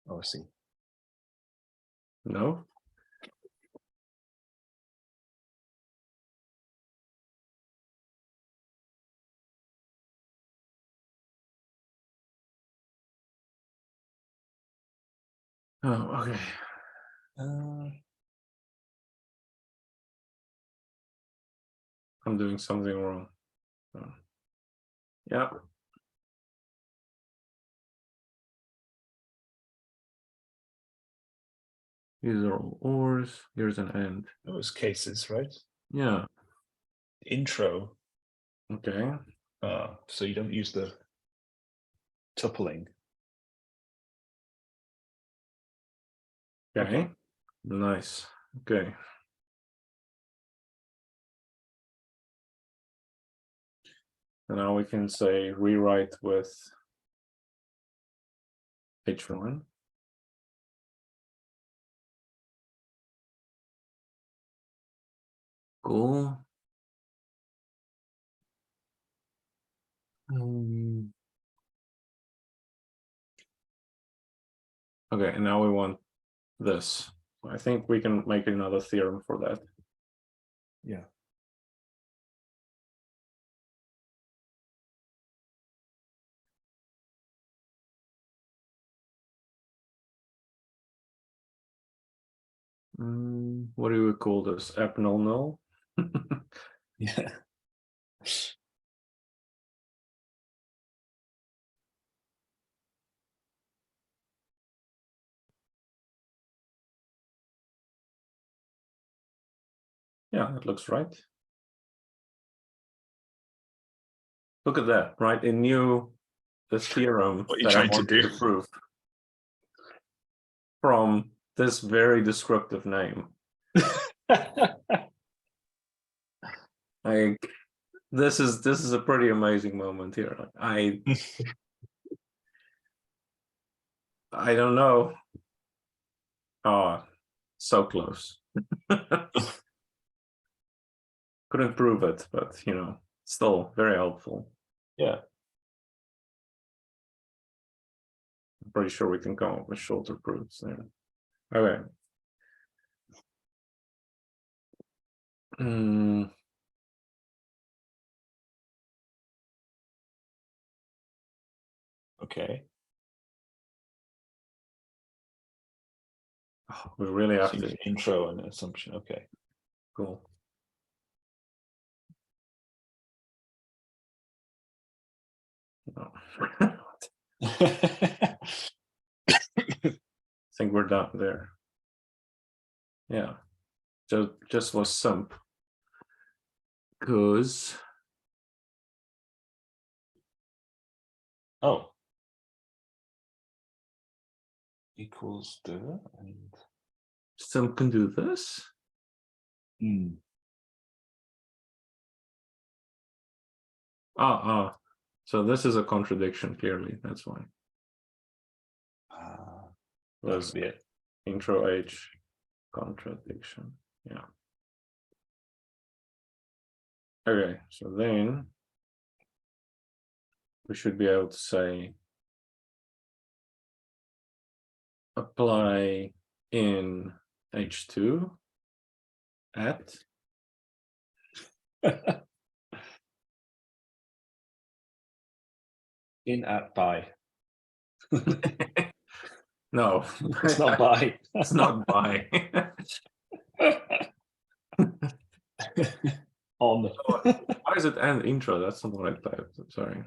oh, I see. No. Oh, okay. I'm doing something wrong. Yeah. These are all ors. Here's an end. Those cases, right? Yeah. Intro. Okay. So you don't use the tupling. Okay. Nice. Okay. And now we can say rewrite with H1. Cool. Okay, and now we want this. I think we can make another theorem for that. Yeah. What do we call this? App null? Yeah. Yeah, that looks right. Look at that, right? It knew the theorem What are you that I trying to wanted do? to prove from this very descriptive name. This is a pretty amazing moment here. I don't know. Oh, so close. Couldn't prove it, but still very helpful. Yeah. I'm pretty sure we can come up with shorter proofs there. Okay. Okay. Oh, we really have to. Intro and assumption. Okay. Cool. No. I think we're done there. Yeah. Just was sump. Because Oh. Equals the and sump can do this. So this is a contradiction, clearly. That's why. That's be it. Intro H contradiction. Yeah. Okay, so then we should be able to say apply in H2 at In at by. no, It's not by. it's not by. On. Why is it and intro? That's not what I typed. Sorry.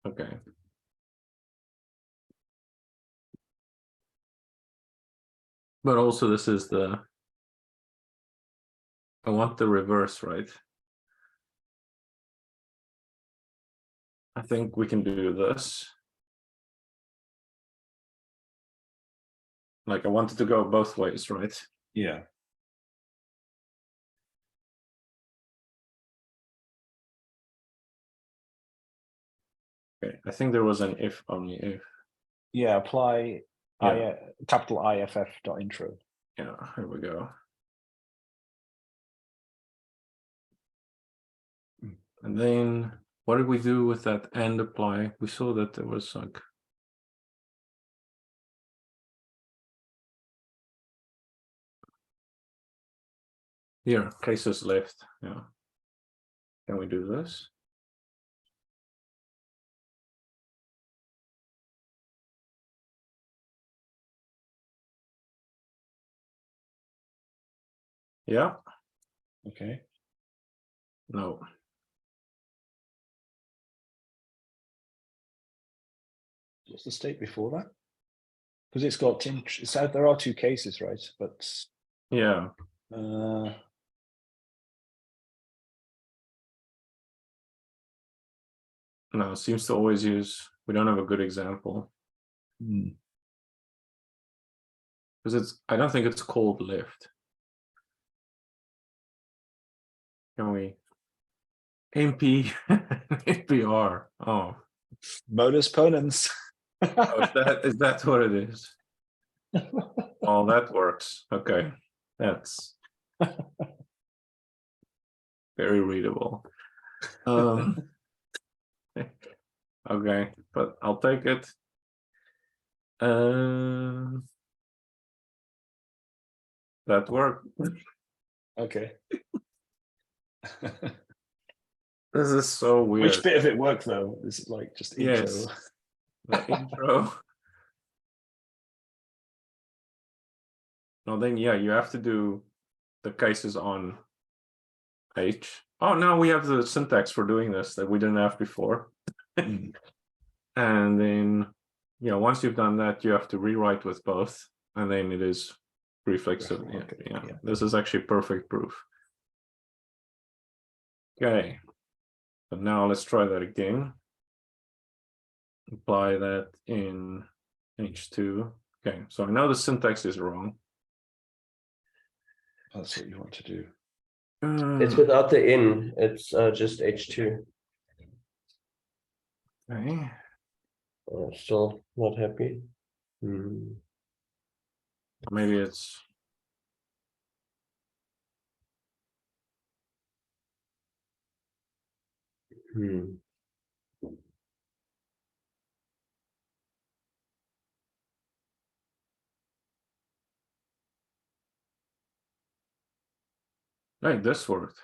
Okay. But also this is I want the reverse, right? I think we can do this. Like I wanted to go both ways, right? Yeah. Okay, I think there was an if only if. Yeah, apply Yeah. capital IFF dot intro. Yeah, here we go. And then what did we do with that and apply? We saw that there was like here, cases left. Yeah. Can we do this? Yeah. Okay. No. What's the state before that? Because it's got there are two cases, right? But Yeah. No, it seems to always use. We don't have a good example because I don't think it's called lift. Can we? MP NPR. Oh, modus ponens. is that what it is? Oh, that works. Okay, that's very readable. Okay, but I'll take it. That worked. Okay. This is so weird. Which bit of it worked though? Is it like just intro? Yes. The intro. No, then yeah, you have to do the cases on H. Oh, now we have the syntax for doing this that we didn't have before. Mm. And then, yeah, once you've done that, you have to rewrite with both, and then it is reflexive. Yeah, Okay, yeah, yeah. this is actually perfect proof. Okay, but now let's try that again. Apply that in H2. Okay, so I know the syntax is wrong. That's what you want to do. It's without the in. It's just H2. Okay. Still not happy. Maybe it's right. This worked.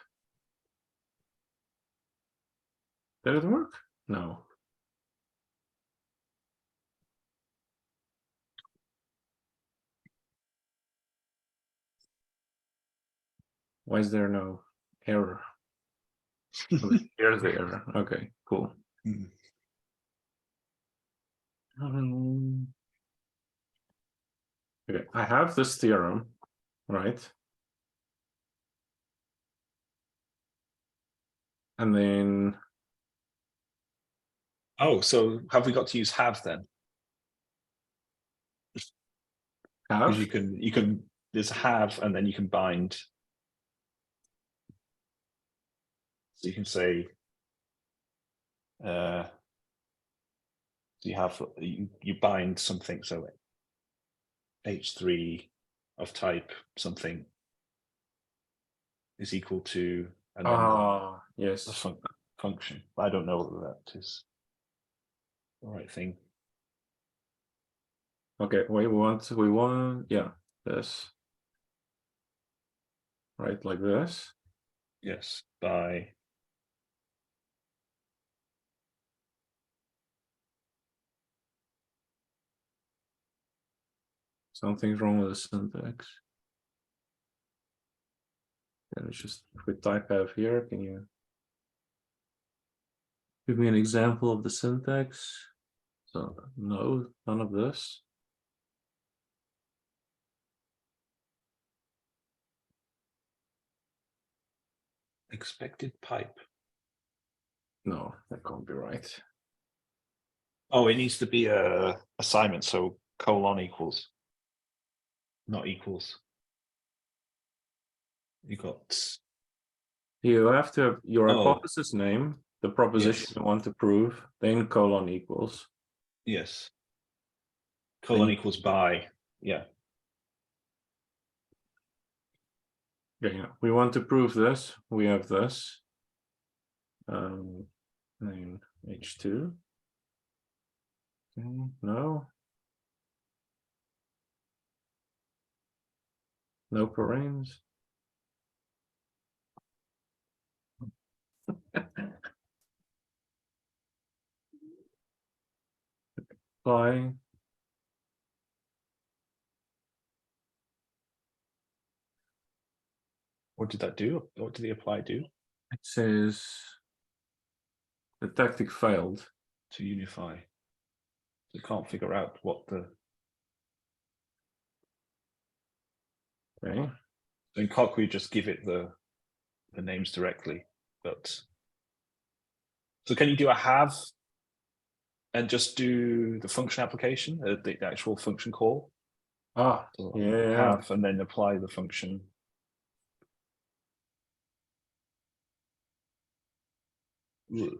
Did it work? No. Why is there no error? Here's the error. Okay, cool. Mm. Okay, I have this theorem, right? And then Oh, so have we got to use have then? Because have. you can there's have and then you can bind. So you can say you have you bind something, so H3 of type something is equal to, and then the Yes. function. I don't know whether that is the right thing. Okay, we want, yeah, this. Right, like this. Yes, by Something's wrong with the syntax. And it's just, if we type have here, can you give me an example of the syntax? So no, none of this. expected pipe. No, that can't be right. Oh, it needs to be a assignment, so colon equals, not equals. You got You have to have your Oh. hypothesis name, the proposition Yes. you want to prove, then colon equals. Yes. Colon Then equals by, yeah. yeah, we want to prove this. We have this. Then H2. Okay, no. No parens. Apply. What did that do? What did the apply do? It says the tactic failed. To unify. So can't figure out what the. Okay. So in Coq, we just give it the names directly, but. So can you do a have and just do the function application, the actual function call? Ah, So yeah. have and then apply the function. Ugh.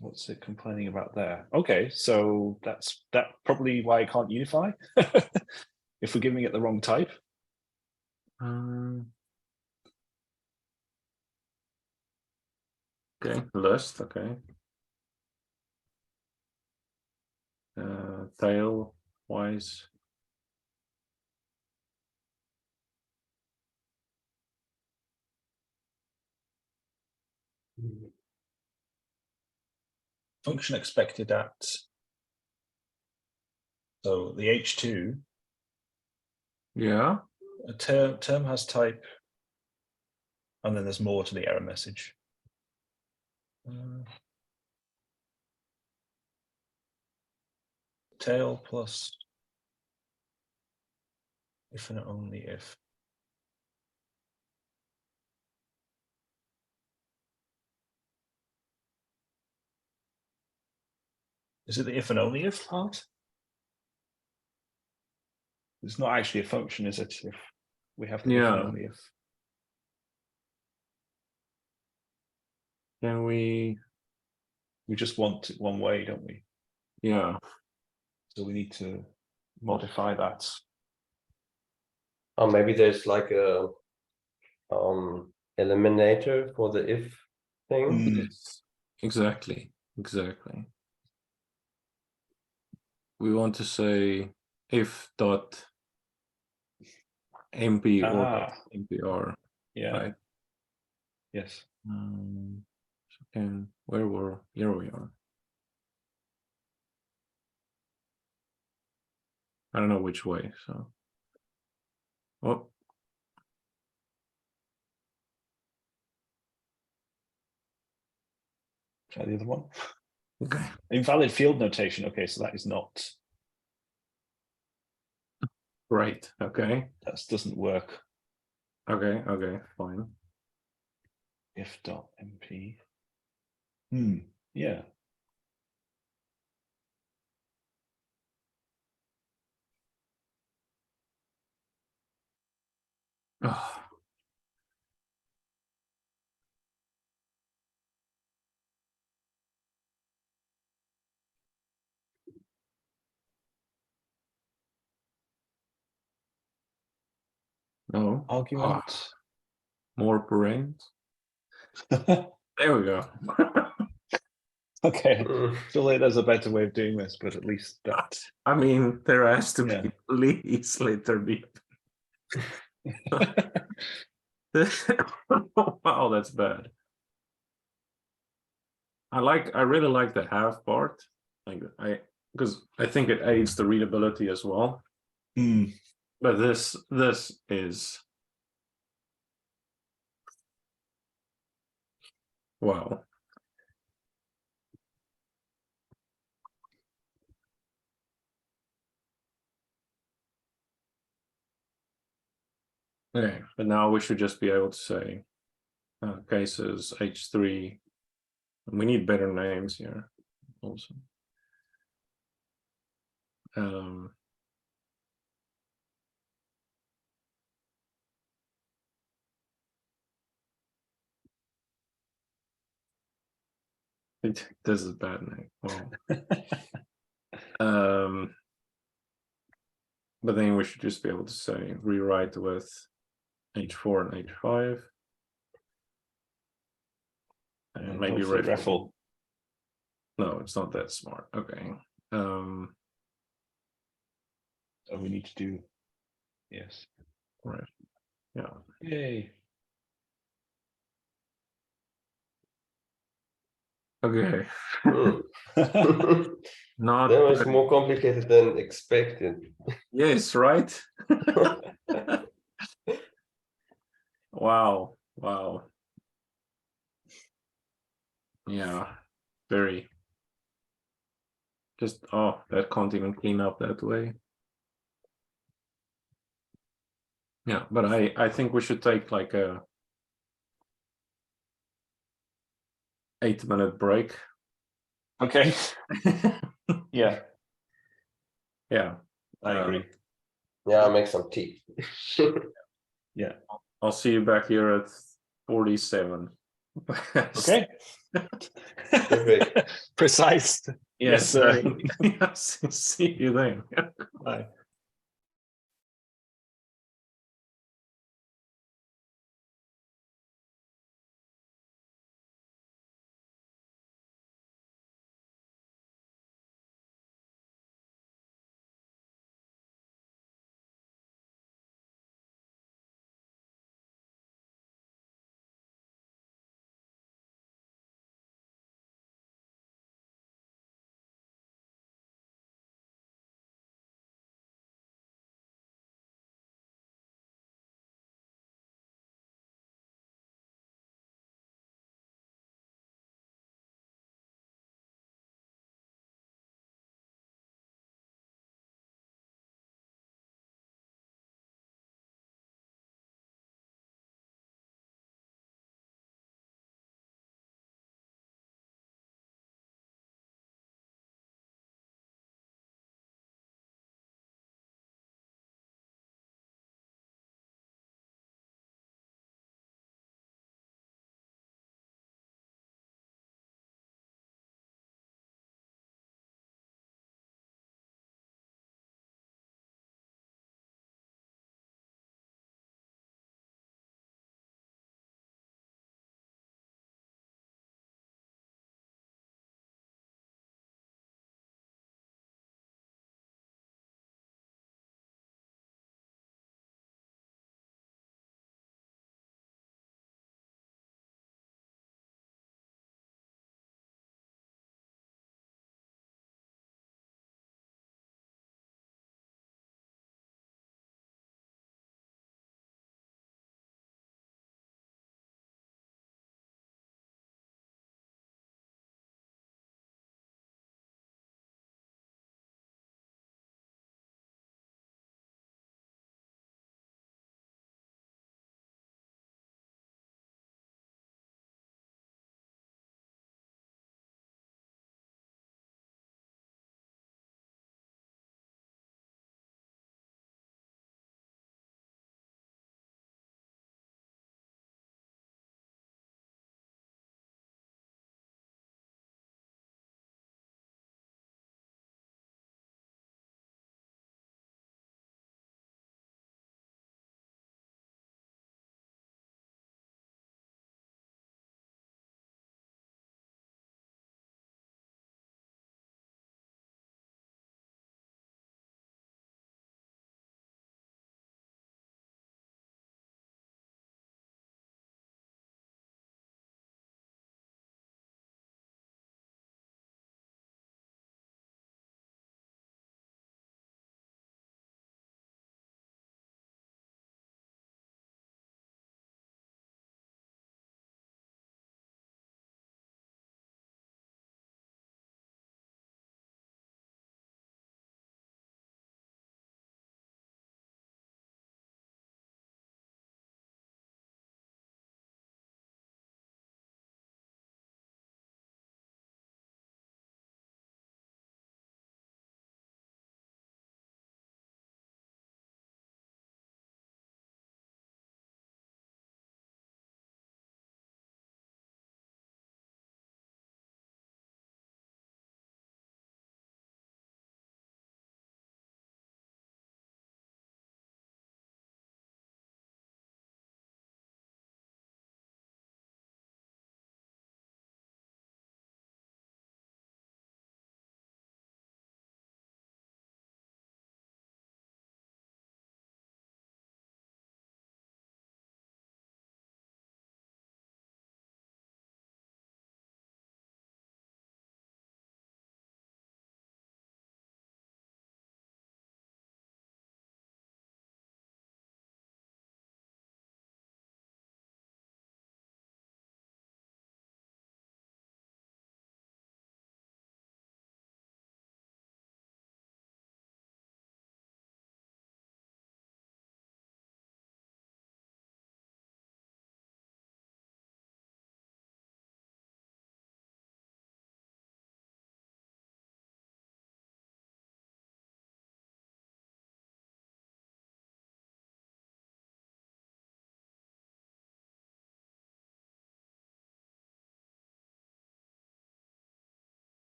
What's it complaining about there? Okay, so that's probably why I can't unify. If we're giving it the wrong type. Okay, list, okay. Tail wise. Function expected at, so the H2, Yeah. a term has type, and then there's more to the error message. Tail plus if and only if. Is it the if and only if part? It's not actually a function, is it? If we have the if and Yeah. only if. Can we? We just want it one way, don't we? Yeah. So we need to modify that. Or maybe there's like a eliminator for the if thing. Yes. Exactly. Exactly. We want to say if dot mp or mpr. Yeah. Right. Yes. And here we are. I don't know which way, so. Oh. Try the other one. Okay. Invalid field notation. Okay, so that is not. Right. Okay. That doesn't work. Okay. Okay. Fine. If dot mp. Yeah. Oh. No. Argument. More brains. There we go. Okay. Mm. Surely there's a better way of doing this, but at least that. I mean, there has to Yeah. be please later be. Wow, that's bad. I really like the half part. Because I think it aids the readability as well. But this is wow. Okay, but now we should just be able to say cases H3. We need better names here also. This is a bad name. Wow. But then we should just be able to say rewrite with H4 and H5. And maybe Raffle. No, it's not that smart. Okay. So we need to do. Yes. Right. Yeah. Yay. Mm. Okay. Not That was bad. more complicated than expected. Yes, right? Wow. Wow. Yeah. Very. Just, oh, that can't even clean up that way. Yeah, but I think we should take like a 8-minute break. Okay. Yeah. Yeah. I agree. Yeah, I'll make some tea. Yeah. I'll see you back here at 47. Okay. Perfect. Precise. Yes, sir. Yes. See you then. Bye.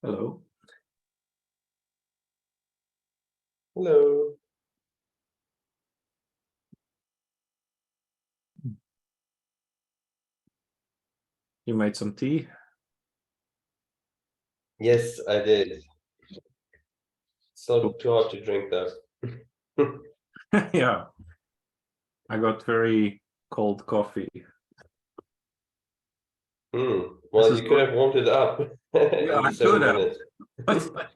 Hello. Hello. You made some tea? Yes, I did. It's not too hard to drink though. Yeah. I got very cold coffee. Well, is you could have warmed it up Yeah, in I the 7 could have. minutes. But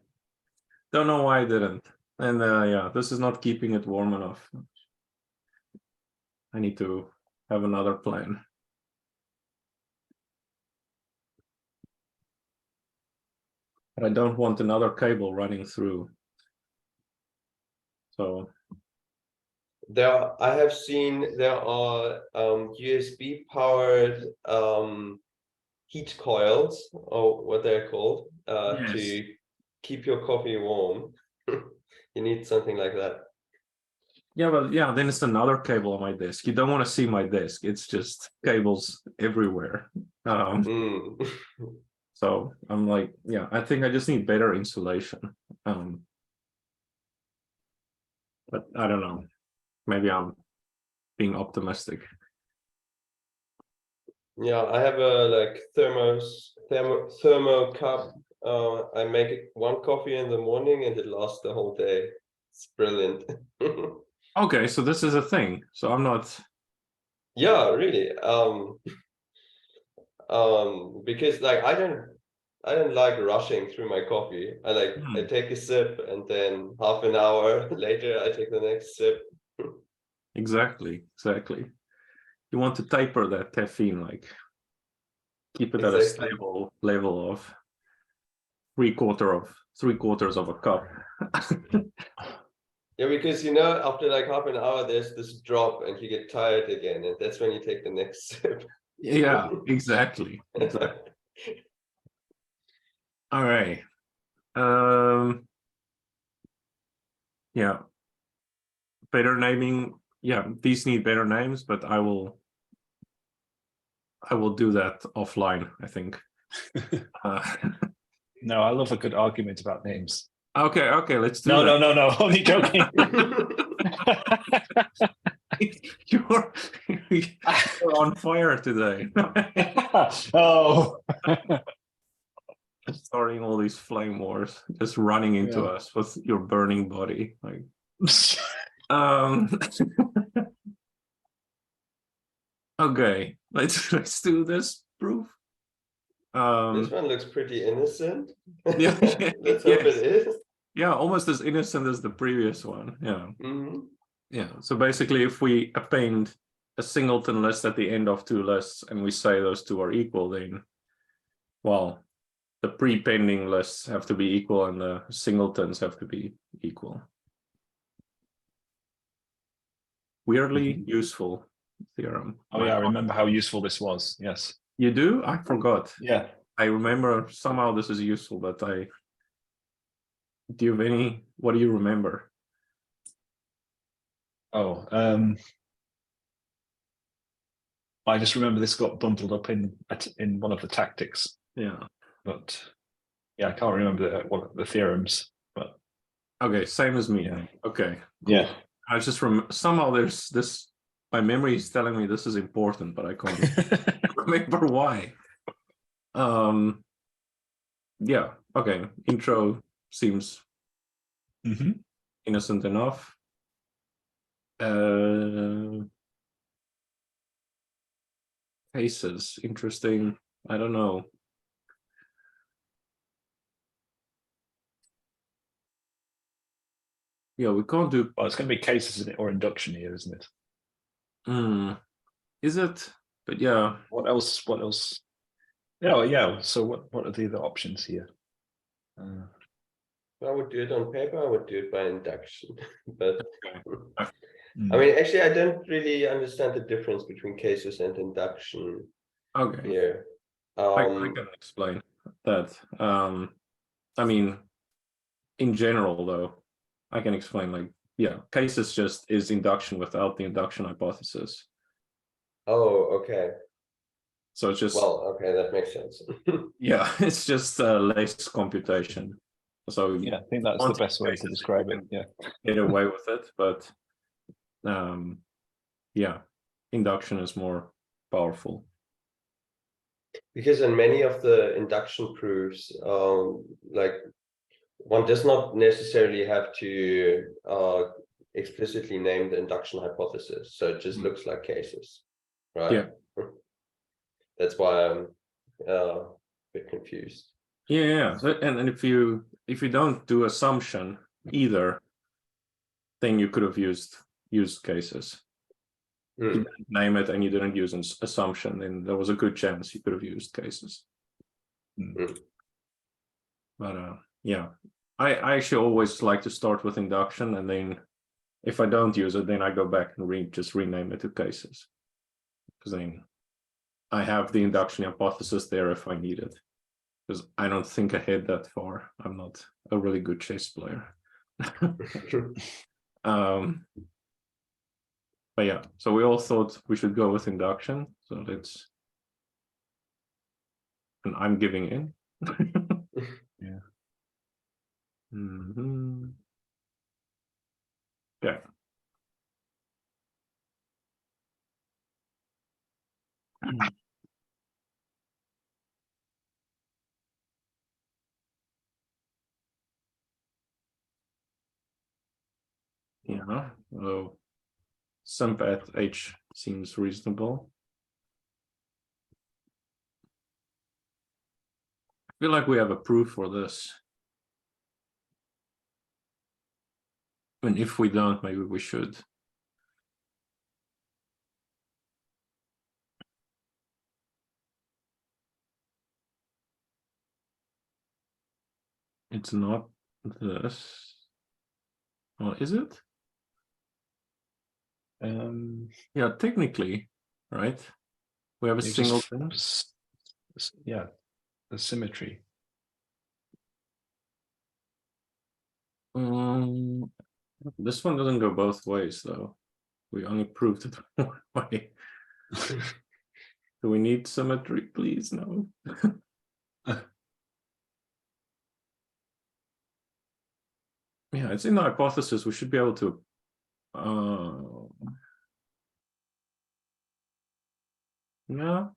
don't know why I didn't. And yeah, this is not keeping it warm enough. I need to have another plan. But I don't want another cable running through. So I have seen there are USB powered heat coils, or what they're called, yes. to keep your coffee warm. You need something like that. Yeah, but yeah, then it's another cable on my disk. You don't want to see my disk. It's just cables everywhere. So I'm like, yeah, I think I just need better insulation. But I don't know. Maybe I'm being optimistic. Yeah, I have a like thermo cup. I make it one coffee in the morning and it lasts the whole day. It's brilliant. Okay, so this is a thing. So I'm not. Yeah, really. Because like I don't like rushing through my coffee. I take a sip and then half an hour later I take the next sip. Exactly. You want to taper that caffeine, like keep it at a Exactly. stable level of three quarters of a cup. Yeah, because you know, after like half an hour, there's this drop and you get tired again, and that's when you take the next sip. Yeah, exactly. All right. Yeah. Better naming. Yeah, these need better names, but I will do that offline, I think. No, I love a good argument about names. Okay, let's do No, that. no, only joking. You're on fire today. Oh. Starting all these flame wars, just running into us with your burning body. Like, okay, let's do this proof. This one looks pretty innocent. Yeah, Let's hope it is. Yeah, almost as innocent as the previous one. Yeah. Yeah. So basically, if we append a singleton list at the end of two lists and we say those two are equal, then, well, the pre-pending lists have to be equal and the singletons have to be equal. Weirdly useful theorem. Oh yeah, I remember how useful this was. Yes. You do? I forgot. Yeah. I remember somehow this is useful, but do you have any, what do you remember? Oh, I just remember this got bundled up in one of the tactics. Yeah. But yeah, I can't remember the theorems. But okay, same as me. Yeah. Okay. Cool. Yeah. I just somehow there's this. My memory is telling me this is important, but I can't remember why. Yeah. Okay. Intro seems innocent enough. Cases, interesting. I don't know. Yeah, we can't do. Well, it's going to be cases or induction here, isn't it? Is it? But yeah. What else? Yeah. So what are the other options here? I would do it on paper. I would do it by induction. But okay. I mean, actually, I don't really understand the difference between cases and induction. Okay. Here. I can explain that. I mean, in general, though, I can explain, like, yeah, cases just is induction without the induction hypothesis. Oh, okay. So it's just okay, that makes sense. yeah, it's just less computation. So Yeah, I think that's the best way to describe it. Yeah. Get away with it, but yeah, induction is more powerful. Because in many of the induction proofs, like one does not necessarily have to explicitly name the induction hypothesis, so it just looks like cases, right? Yeah. That's why I'm a bit confused. Yeah. And if you don't do assumption either, then you could have used cases. You didn't name it and you didn't use an assumption, then there was a good chance you could have used cases. But yeah, I actually always like to start with induction, and then if I don't use it, then I go back and just rename it to cases, because then I have the induction hypothesis there if I need it. Because I don't think ahead that far. I'm not a really good chess player. But yeah, so we all thought we should go with induction. So let's, and I'm giving in. Yeah. Okay. Yeah, so sump at h seems reasonable. I feel like we have a proof for this. And if we don't, maybe we should. It's not this. Well, is it? Yeah, technically, right? We have a single thing. Yeah, the symmetry. This one doesn't go both ways, though. We only proved it one way. Do we need symmetry, please? No. Yeah, it's in the hypothesis. We should be able to. Yeah.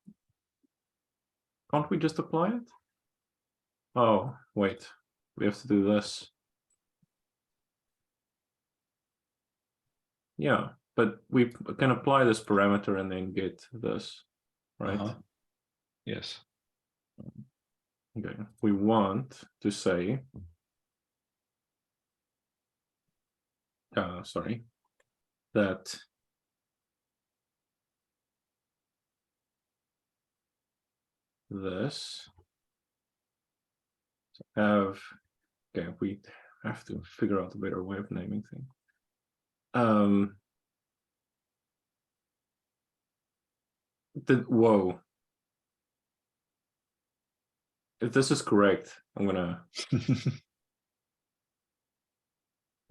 Can't we just apply it? Oh, wait. We have to do this. Yeah, but we can apply this parameter and then get this, right? Yes. Okay, we want to say, sorry, that this have, okay, we have to figure out a better way of naming things. Whoa. If this is correct, I'm gonna.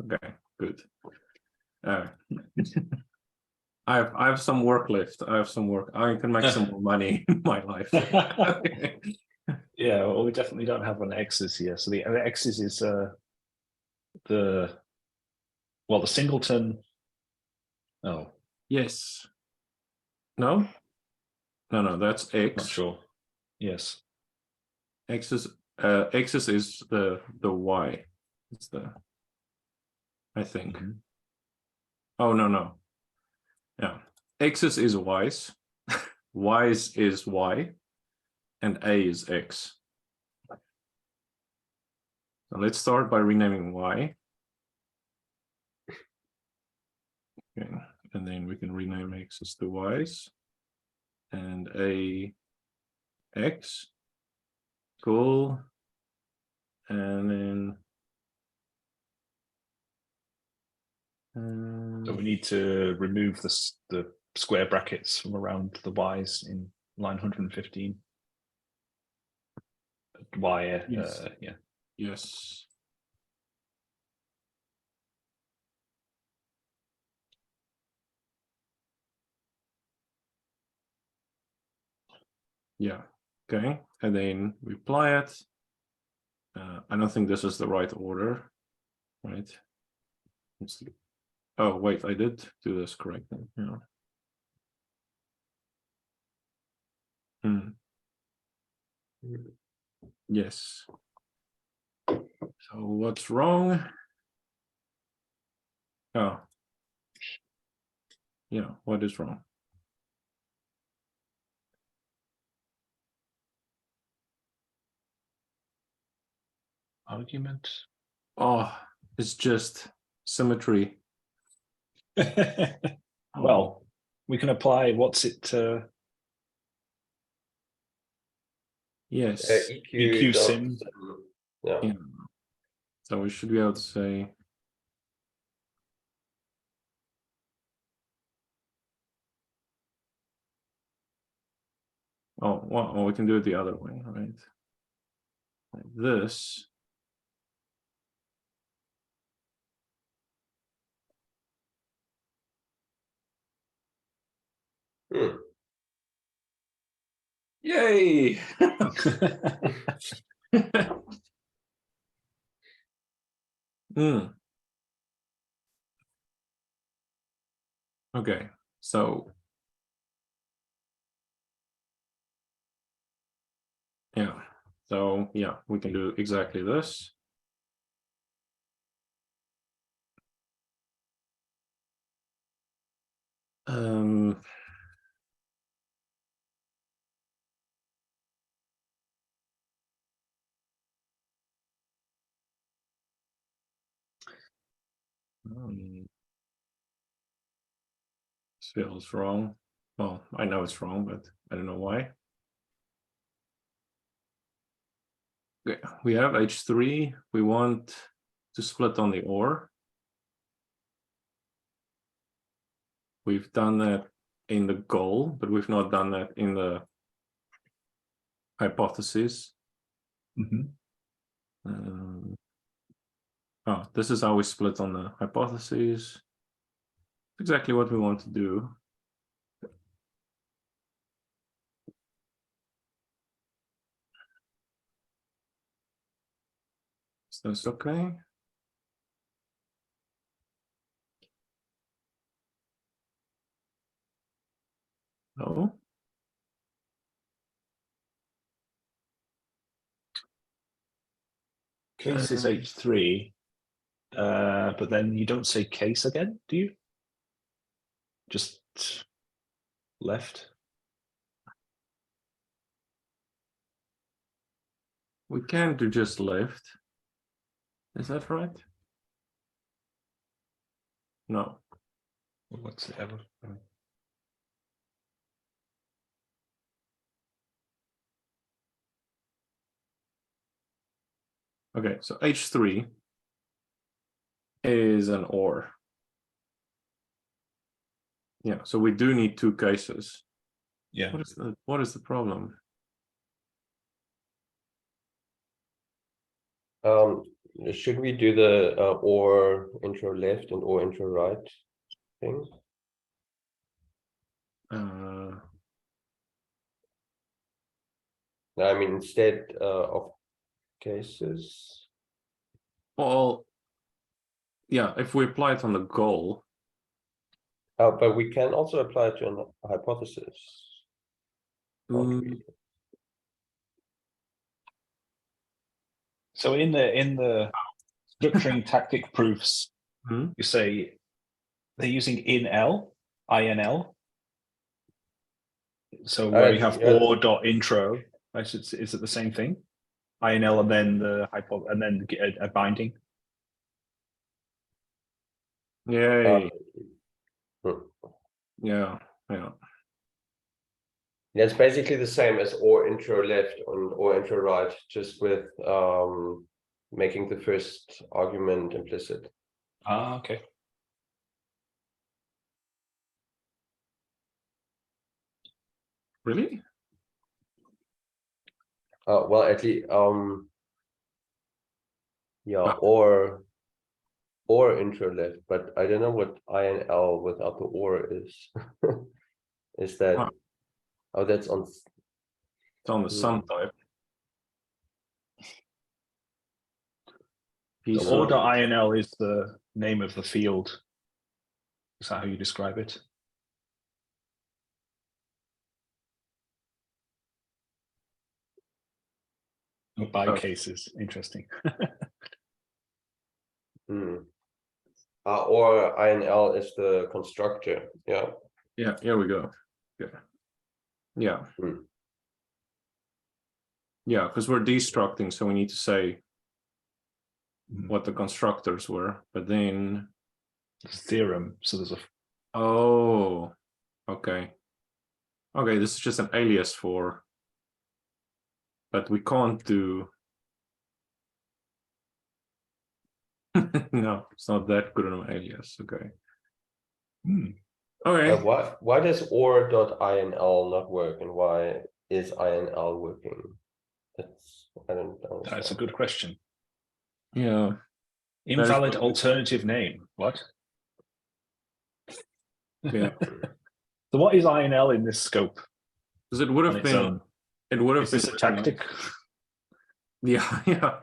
Okay, good. I have some work left. I have some work. I can make some more money in my life. Yeah, well, we definitely don't have an x's here. So the x's is the singleton. Oh, yes. No. No. That's x. Not sure. Yes. X is the y. It's the. I think. Oh no. Yeah. X's is y's. Y's is y. And A is X. So let's start by renaming Y. Okay. And then we can rename X's to Y's. And A X. Cool. And then So we need to remove the square brackets from around the y's in line 115. Y, yes. Yeah. Yes. Yeah. Okay. And then we apply it. I don't think this is the right order, right? Let's see. Oh, wait, I did do this correctly. Yeah. Yes. So what's wrong? Oh. Yeah, what is wrong? Argument. Oh, it's just symmetry. Well, we can apply what's it Yes. EQ dot sim. Yeah. Yeah. So we should be able to say, oh, well, we can do it the other way, right? Like this. Hmm. Yay! Okay, so yeah, we can do exactly this. Um, this feels wrong. Well, I know it's wrong, but I don't know why. Okay, we have H3. We want to split on the OR. We've done that in the goal, but we've not done that in the hypothesis. Oh, this is how we split on the hypotheses. Exactly what we want to do. Is this okay? No. Case is H3, but then you don't say case again, do you? Just left. We can do just left. Is that right? No. What's the ever? Okay, so H3 is an OR. Yeah, so we do need two cases. Yeah. What is the problem? Should we do the or intro left and or intro right thing? I mean, instead of cases. Well, yeah, if we apply it on the goal. But we can also apply it to a hypothesis. So in the structuring tactic proofs, you say they're using INL. So where we have or dot intro, right? Is it the same thing? INL and then the hypo and then a binding. Yay. Yeah. It's basically the same as or intro left or intro right, just with making the first argument implicit. Ah, okay. Really? Well, at least yeah, or intro left, but I don't know what INL without the or is. Is that that's on? It's on the sum type. The Piece of- or.inl is the name of the field. Is that how you describe it? Oh, by cases, interesting. Or INL is the constructor. Yeah. Yeah, here we go. Yeah. Yeah. Yeah, because we're destructing, so we need to say what the constructors were, but then Theorem. So there's a oh, okay. Okay, this is just an alias for, but we can't do no, it's not that good of an alias. Okay. Okay. Why does or.inl not work, and why is INL working? I don't understand. That's a good question. Yeah. Invalid alternative name. What? Yeah. So what is INL in this scope? Because it would On have its been own? it would have Is been this a tactic? Yeah, yeah.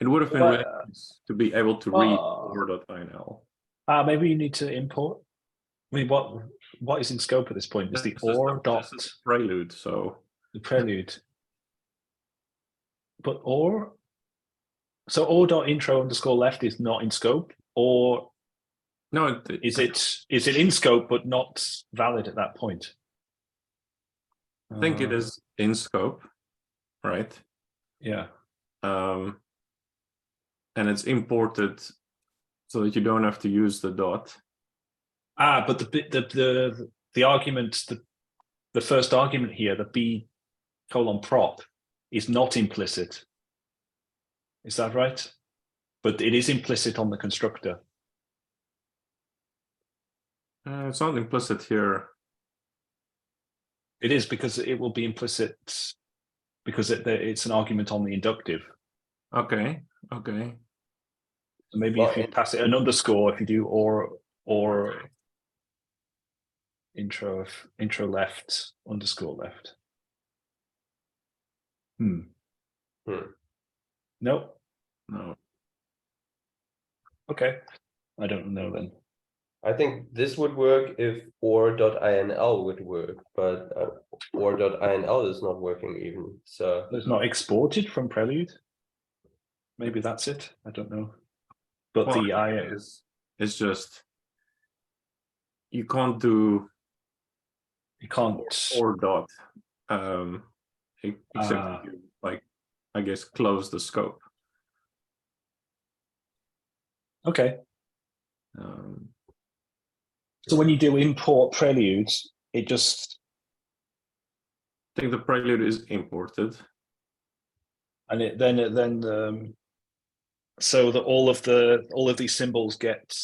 It would have been Well, really nice to be able to read or.inl. Maybe you need to import. I mean, what is in scope at this point? Is the This is or dot this is prelude, so the prelude? But or so or dot intro underscore left is not in scope, or no, is it in scope but not valid at that point? I think it is in scope, right? Yeah. And it's imported so that you don't have to use the dot. But the argument, the first argument here, the b colon prop, is not implicit. Is that right? But it is implicit on the constructor. It's not implicit here. It is, because it will be implicit because it's an argument on the inductive. Okay. Okay. So maybe if you pass it an underscore, if you do or intro left underscore left. No. No. Okay. I don't know then. I think this would work if or.inl would work, but or.inl is not working even. So It's not exported from Prelude. Maybe that's it. I don't know. But Well, the I it's just you can't do you can't or dot except if you, like, I guess, close the scope. okay. Um, So when you do import preludes, it just I think the prelude is imported. and it then so that all of these symbols get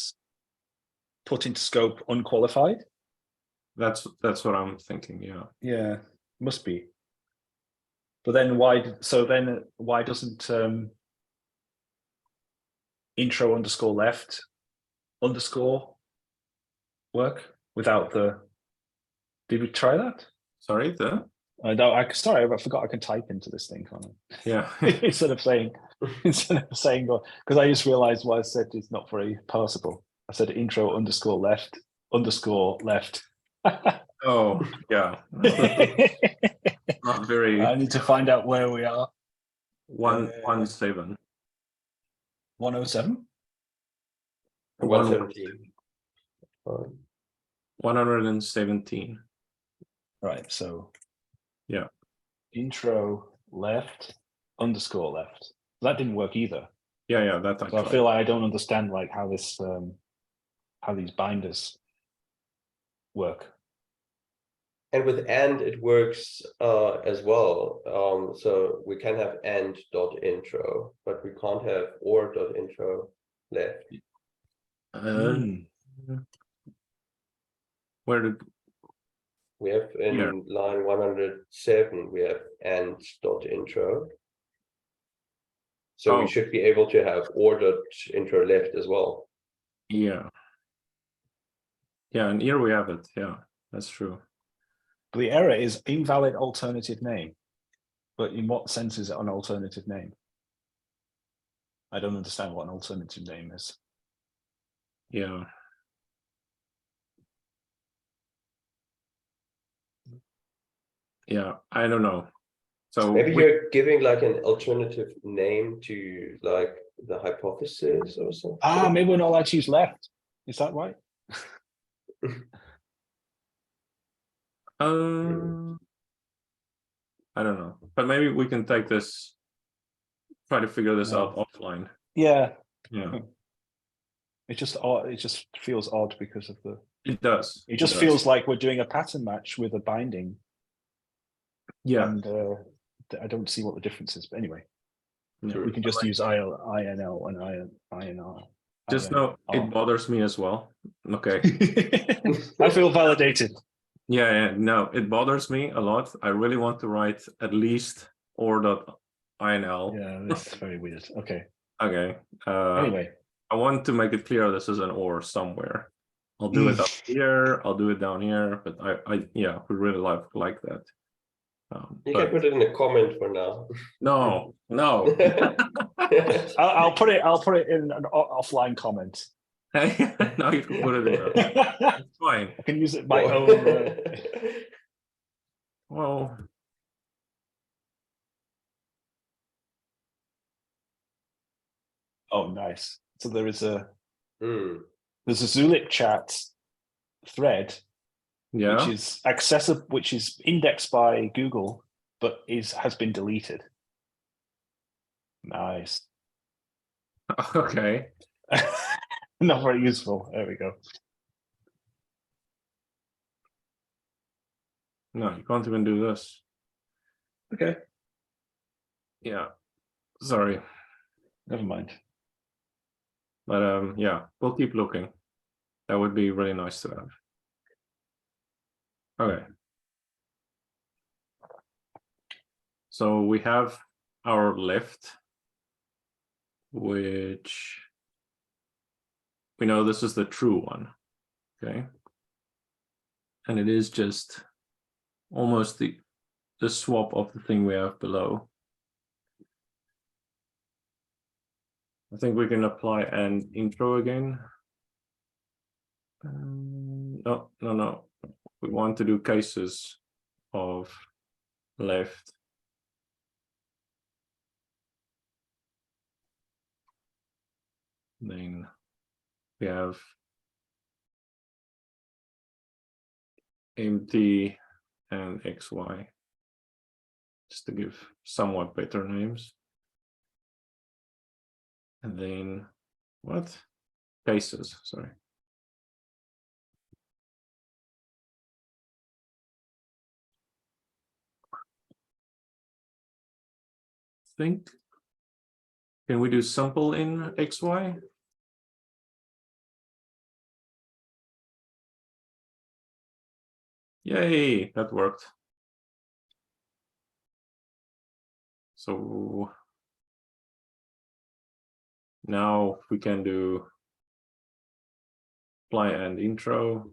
put into scope unqualified. That's what I'm thinking. Yeah. Yeah, must be. But then why doesn't intro underscore left underscore work without the? Did we try that? Sorry, No, sorry, I forgot I can type into this thing, can't I? yeah. instead of saying because I just realized what I said is not very parsable. I said intro underscore left. Oh, yeah. Not very. I need to find out where we are. 117. 107? 117. 117. Right, so yeah. Intro left underscore left. That didn't work either. Yeah, that so I feel like I don't understand like how this how these binders work. And with and it works as well. So we can have and dot intro, but we can't have or dot intro left. Where did we have in line 107, we have and dot intro. So we should be able to have or dot intro left as well. Yeah. Yeah, and here we have it. Yeah, that's true. But the error is invalid alternative name. But in what sense is it an alternative name? I don't understand what an alternative name is. Yeah. Yeah, I don't know. So maybe you're giving like an alternative name to like the hypothesis or something. Ah, maybe we're not allowed to use left. Is that right? I don't know, but maybe we can take this, try to figure this out offline. Yeah. Yeah, It's just odd. It just feels odd because of the. it does. It just feels like we're doing a pattern match with a binding. Yeah. And I don't see what the difference is. But anyway, Yeah. we can just use INL and INR. Just know it bothers me as well. Okay. I feel validated. Yeah, no, it bothers me a lot. I really want to write at least or.inl. Yeah, this is very weird. Okay. Okay. Anyway, I want to make it clear this is an or somewhere. I'll do it up here. I'll do it down here. But I yeah, we really like that. You can put it in a comment for now. No. I'll put it in an offline comment. Now you can put it in. It's fine. I can use it my own. Well. Oh, nice. So there is there's a Zulip chat thread, yeah, which is accessible, which is indexed by Google, but has been deleted. Nice. Okay. Not very useful. There we go. No, you can't even do this. Okay. Yeah. Sorry. Never mind. But yeah, we'll keep looking. That would be really nice to have. Okay. So we have our left, which we know this is the true one. Okay. And it is just almost the swap of the thing we have below. I think we can apply an intro again. No. We want to do cases of left. Then we have empty and XY, just to give somewhat better names. And then what? Cases, sorry. Think. Can we do simple in XY? Yay, that worked. So now we can do apply and intro.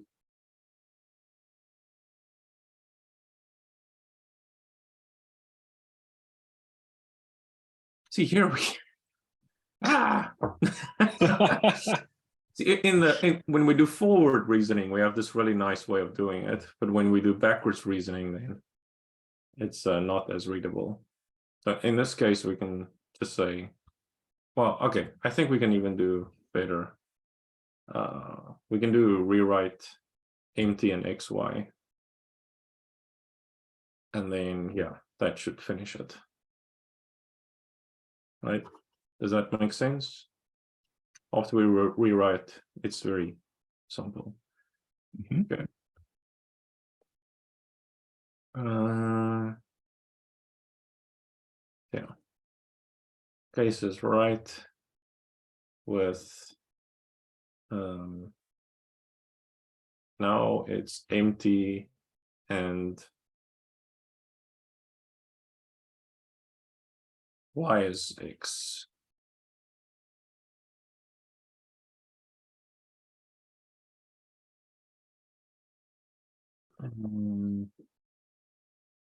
See, here we See, when we do forward reasoning, we have this really nice way of doing it, but when we do backwards reasoning, then it's not as readable. So in this case, we can just say, well, okay, I think we can even do better. We can do rewrite empty and XY. And then, yeah, that should finish it. Right? Does that make sense? After we rewrite, it's very simple. Okay. Yeah. Cases right with now it's empty and y is x.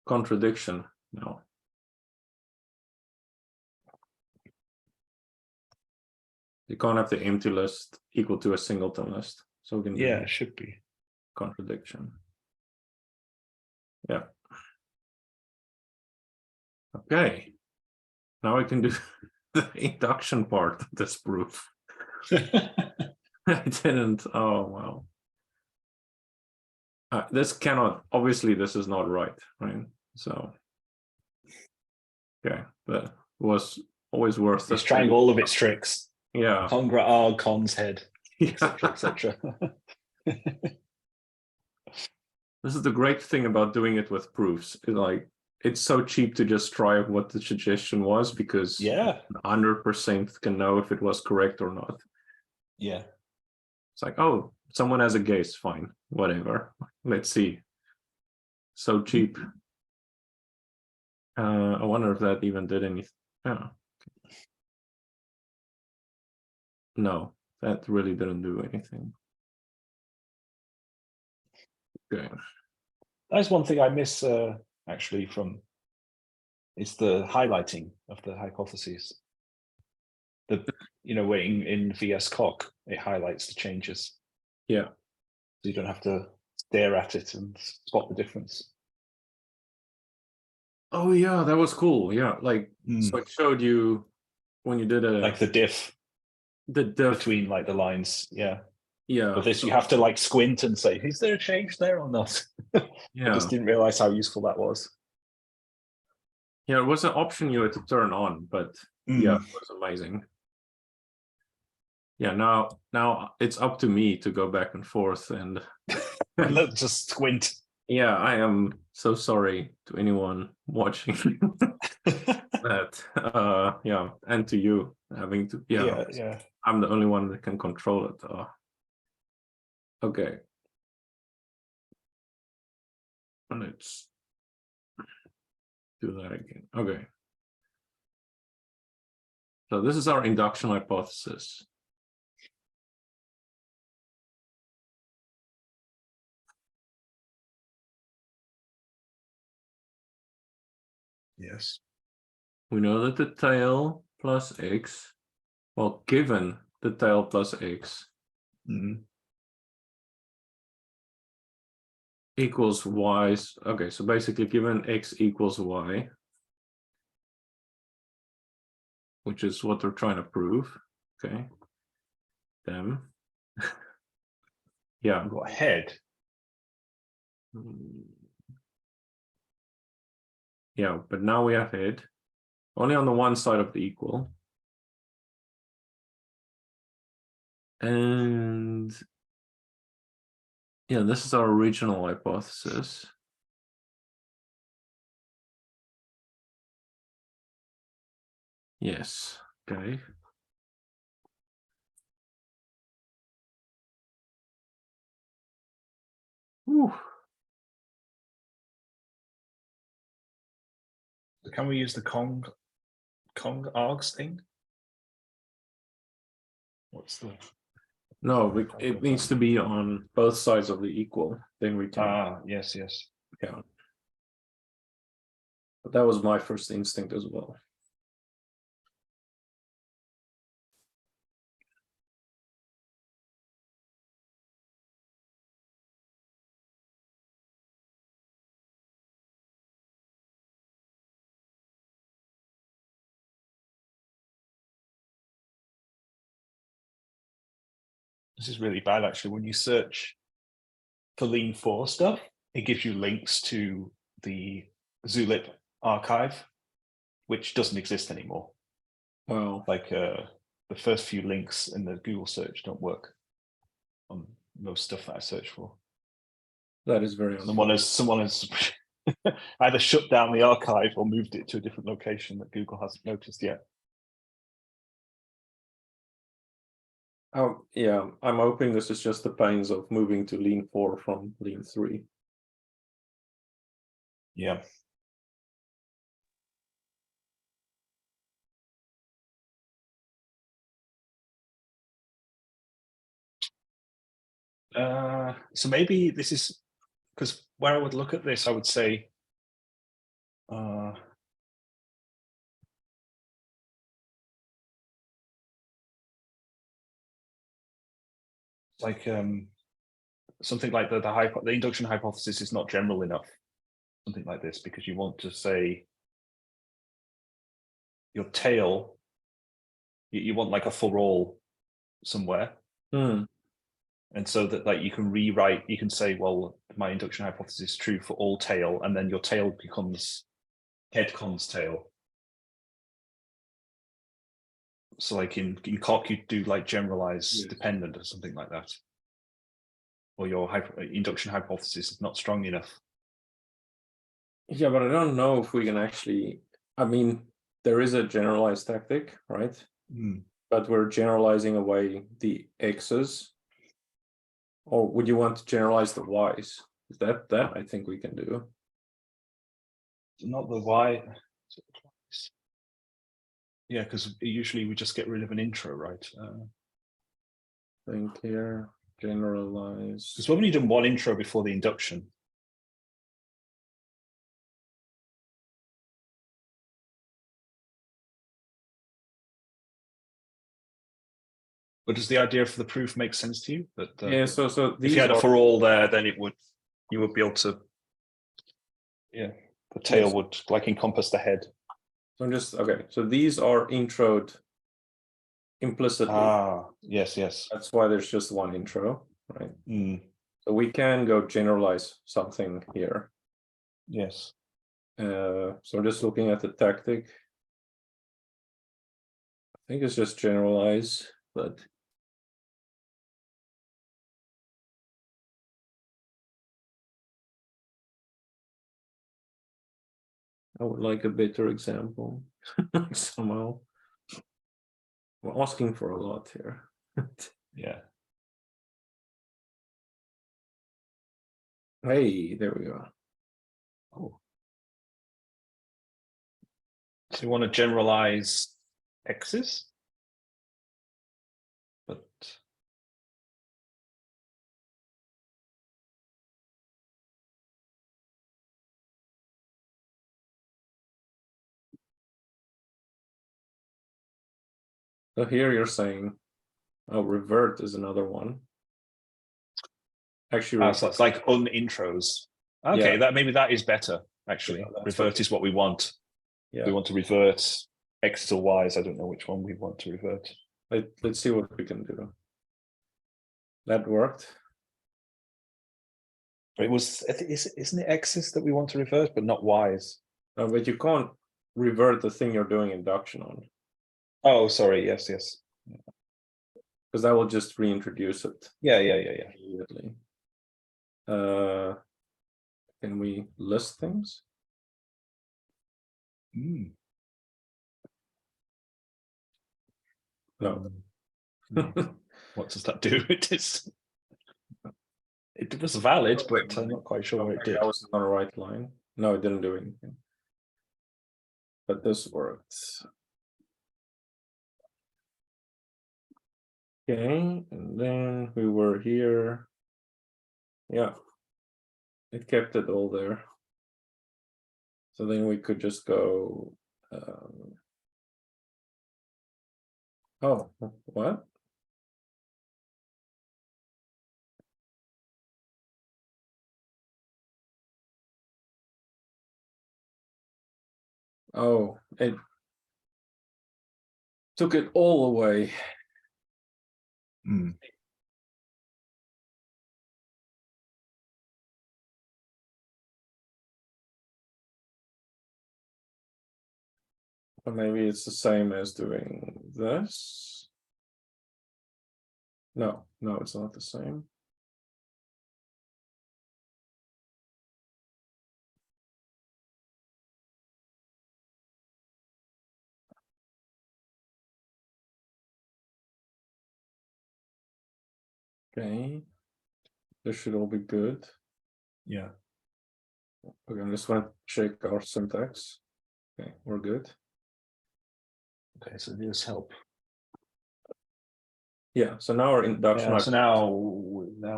Contradiction. No. You can't have the empty list equal to a singleton list. So we can do it should be. contradiction. Yeah. Okay. Now I can do the induction part of this proof. I didn't. Oh, wow. This cannot, obviously this is not right? So, okay, but it was always worth It's trying all of its tricks. Yeah. Congra arg cons head, Yeah. etc. This is the great thing about doing it with proofs. It's so cheap to just try what the suggestion was, because 100% can know if it was correct or not. Yeah. It's like, oh, someone has a guess, fine, whatever. Let's see. So cheap. I wonder if that even did anything. Yeah. No, that really didn't do anything. Okay. That's one thing I miss actually from is the highlighting of the hypotheses. Where in VS Coq it highlights the changes. Yeah. So you don't have to stare at it and spot the difference. Oh yeah, that was cool. Yeah, so it showed you when you did like the diff between like the lines. Yeah. Yeah. But this you have to squint and say, is there a change there or not? Yeah. I just didn't realize how useful that was. Yeah, it was an option you had to turn on, but yeah, it was amazing. Yeah, now it's up to me to go back and forth and let's just squint. Yeah, I am so sorry to anyone watching that. Yeah, and to you having to. Yeah. I'm the only one that can control it. Okay. And let's do that again. Okay. So this is our induction hypothesis. Yes. We know that the tail plus x, well, given the tail plus x equals y. Okay, so basically given x equals y, which is what we're trying to prove. Okay. Them. Yeah. We've got head. Yeah, but now we have head only on the one side of the equal. And yeah, this is our original hypothesis. Yes. Okay. Whew. So can we use the Kong args thing? What's the? No, it needs to be on both sides of the equal. Then we can. Yes. Yeah. But that was my first instinct as well. This is really bad actually. When you search for Lean4 stuff, it gives you links to the Zulip archive, which doesn't exist anymore. Wow. The first few links in the Google search don't work on most stuff that I search for. That is very unfortunate. Someone has either shut down the archive or moved it to a different location that Google hasn't noticed yet. Oh, yeah, I'm hoping this is just the pains of moving to Lean4 from Lean3. Yeah. So maybe this is because where I would look at this, I would say, like something like the induction hypothesis is not general enough. Something like this, because you want to say your tail, you want like a for all somewhere. And so that like you can rewrite, you can say, well, my induction hypothesis is true for all tail, and then your tail becomes head cons tail. So like in Coq, you do like generalized dependent or something like that. Or your induction hypothesis is not strong enough. Yeah, but I don't know if we can actually, I mean, there is a generalized tactic, right? But we're generalizing away the x's. Or would you want to generalize the y's? That I think we can do. Not the y. Yeah, because usually we just get rid of an intro, right? Think here, generalize. Because we've only done one intro before the induction. But does the idea for the proof make sense to you? That Yeah, so if you had a for all there, then you would be able to, yeah, the tail would like encompass the head. So I'm just, okay, so these are introed implicitly. Yes. That's why there's just one intro, right? So we can go generalize something here. Yes. So just looking at the tactic. I think it's just generalize, but I would like a better example somehow. We're asking for a lot here. Yeah. Hey, there we go. Oh. So you want to generalize x's? But so here you're saying, oh, revert is another one. Actually, so it's like unintros. Okay, maybe that is better. Actually, revert is what we want. We want to revert x to y's. I don't know which one we want to revert. Let's see what we can do. That worked. It was, isn't it x's that we want to revert, but not y's? No, but you can't revert the thing you're doing induction on. Oh, sorry. Yes. Because that will just reintroduce it. Yeah. Immediately. Can we list things? No. What does that do? It was valid, but I'm not quite sure what it did. That was not a right line. No, it didn't do anything. But this worked. Okay, and then we were here. Yeah, it kept it all there. So then we could just go. Oh, what? Oh, it took it all away. Or maybe it's the same as doing this. No, it's not the same. Okay, this should all be good. Yeah. Okay, I just want to check our syntax. Okay, we're good. Okay, so this help. Yeah, so now our induction. Yeah, so now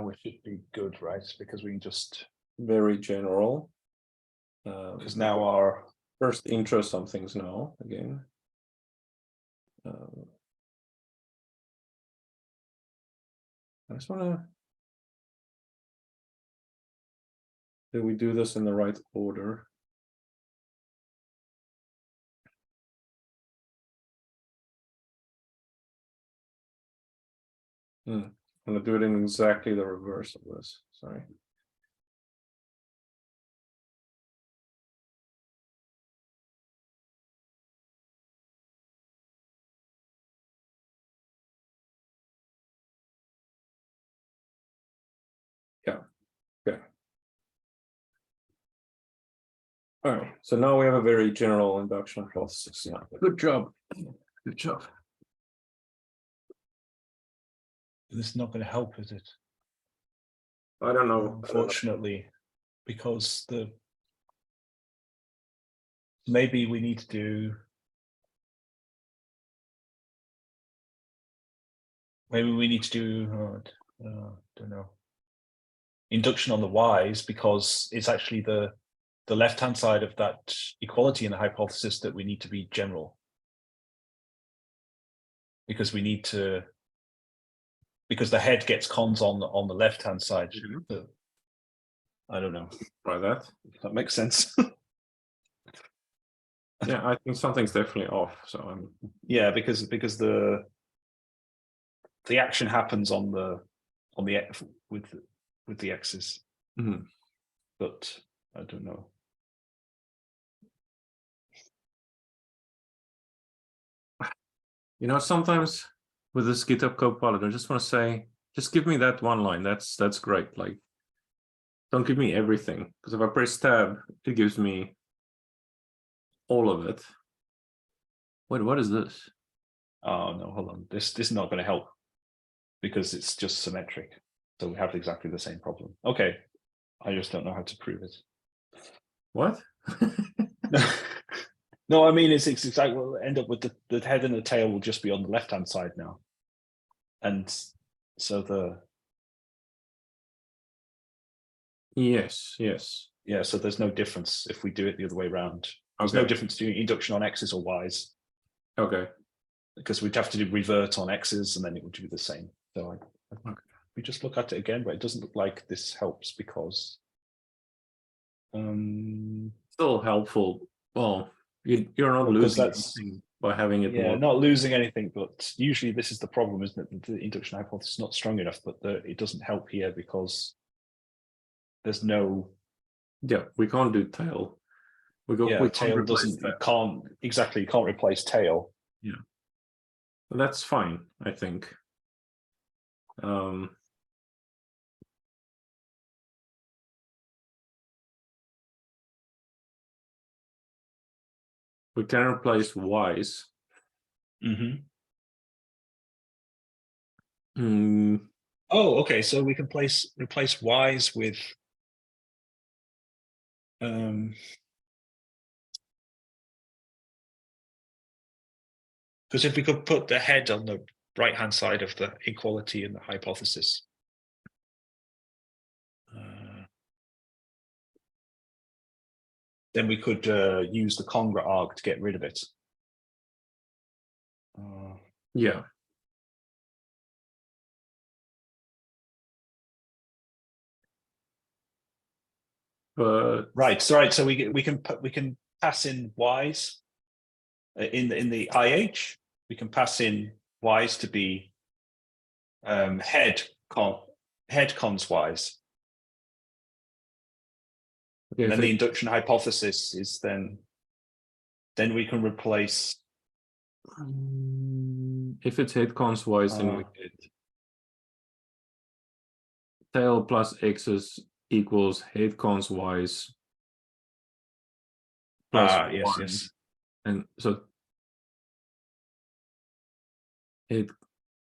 we should be good, right? Because we can just very general. Because now our first intro something's now again. just want to. Did we do this in the right order? I'm gonna do it in exactly the reverse of this. Sorry. Yeah. Okay. All right. So now we have a very general induction hypothesis. Yeah. Good job. Good job. This is not going to help, is it? I don't know. Unfortunately, because maybe we need to do. Maybe we need to do. Don't know. Induction on the y's, because it's actually the left-hand side of that equality in the hypothesis that we need to be general. Because we need to, because the head gets cons on the left-hand side. I don't know. Try that. If that makes sense. Yeah, I think something's definitely off. So I'm. Yeah, because the action happens on the with the x's. Mm-hmm. But I don't know. You know, sometimes with this GitHub Copilot, I just want to say, just give me that one line. That's great. Like, don't give me everything, because if I press tab, it gives me all of it. Wait, what is this? Oh no, hold on. This is not going to help because it's just symmetric. So we have exactly the same problem. Okay, I just don't know how to prove it. What? No, I mean it's exactly. We'll end up with the head and the tail will just be on the left-hand side now, and so Yes. yeah. So there's no difference if we do it the other way around. There's Okay. no difference doing induction on x's or y's. Okay. Because we'd have to do revert on x's and then it would do the same. So we just look at it again, but it doesn't look like this helps because Still helpful. Well, you're not losing anything by having it more. Not losing anything, but usually this is the problem, isn't it? The induction hypothesis is not strong enough, but it doesn't help here because there's no. Yeah, we can't do tail. We tail can't replace tail. Yeah, but that's fine, I think. We can replace y's. Oh, okay. So we can replace y's with because if we could put the head on the right-hand side of the equality in the hypothesis. Then we could use the Congra arg to get rid of it. Yeah. But right. So we can pass in y's in the IH. We can pass in y's to be head cons y's. Okay, and then the induction hypothesis is then we can replace. If it's head cons y's, then we get tail plus x's equals head cons y's plus yes. And so it.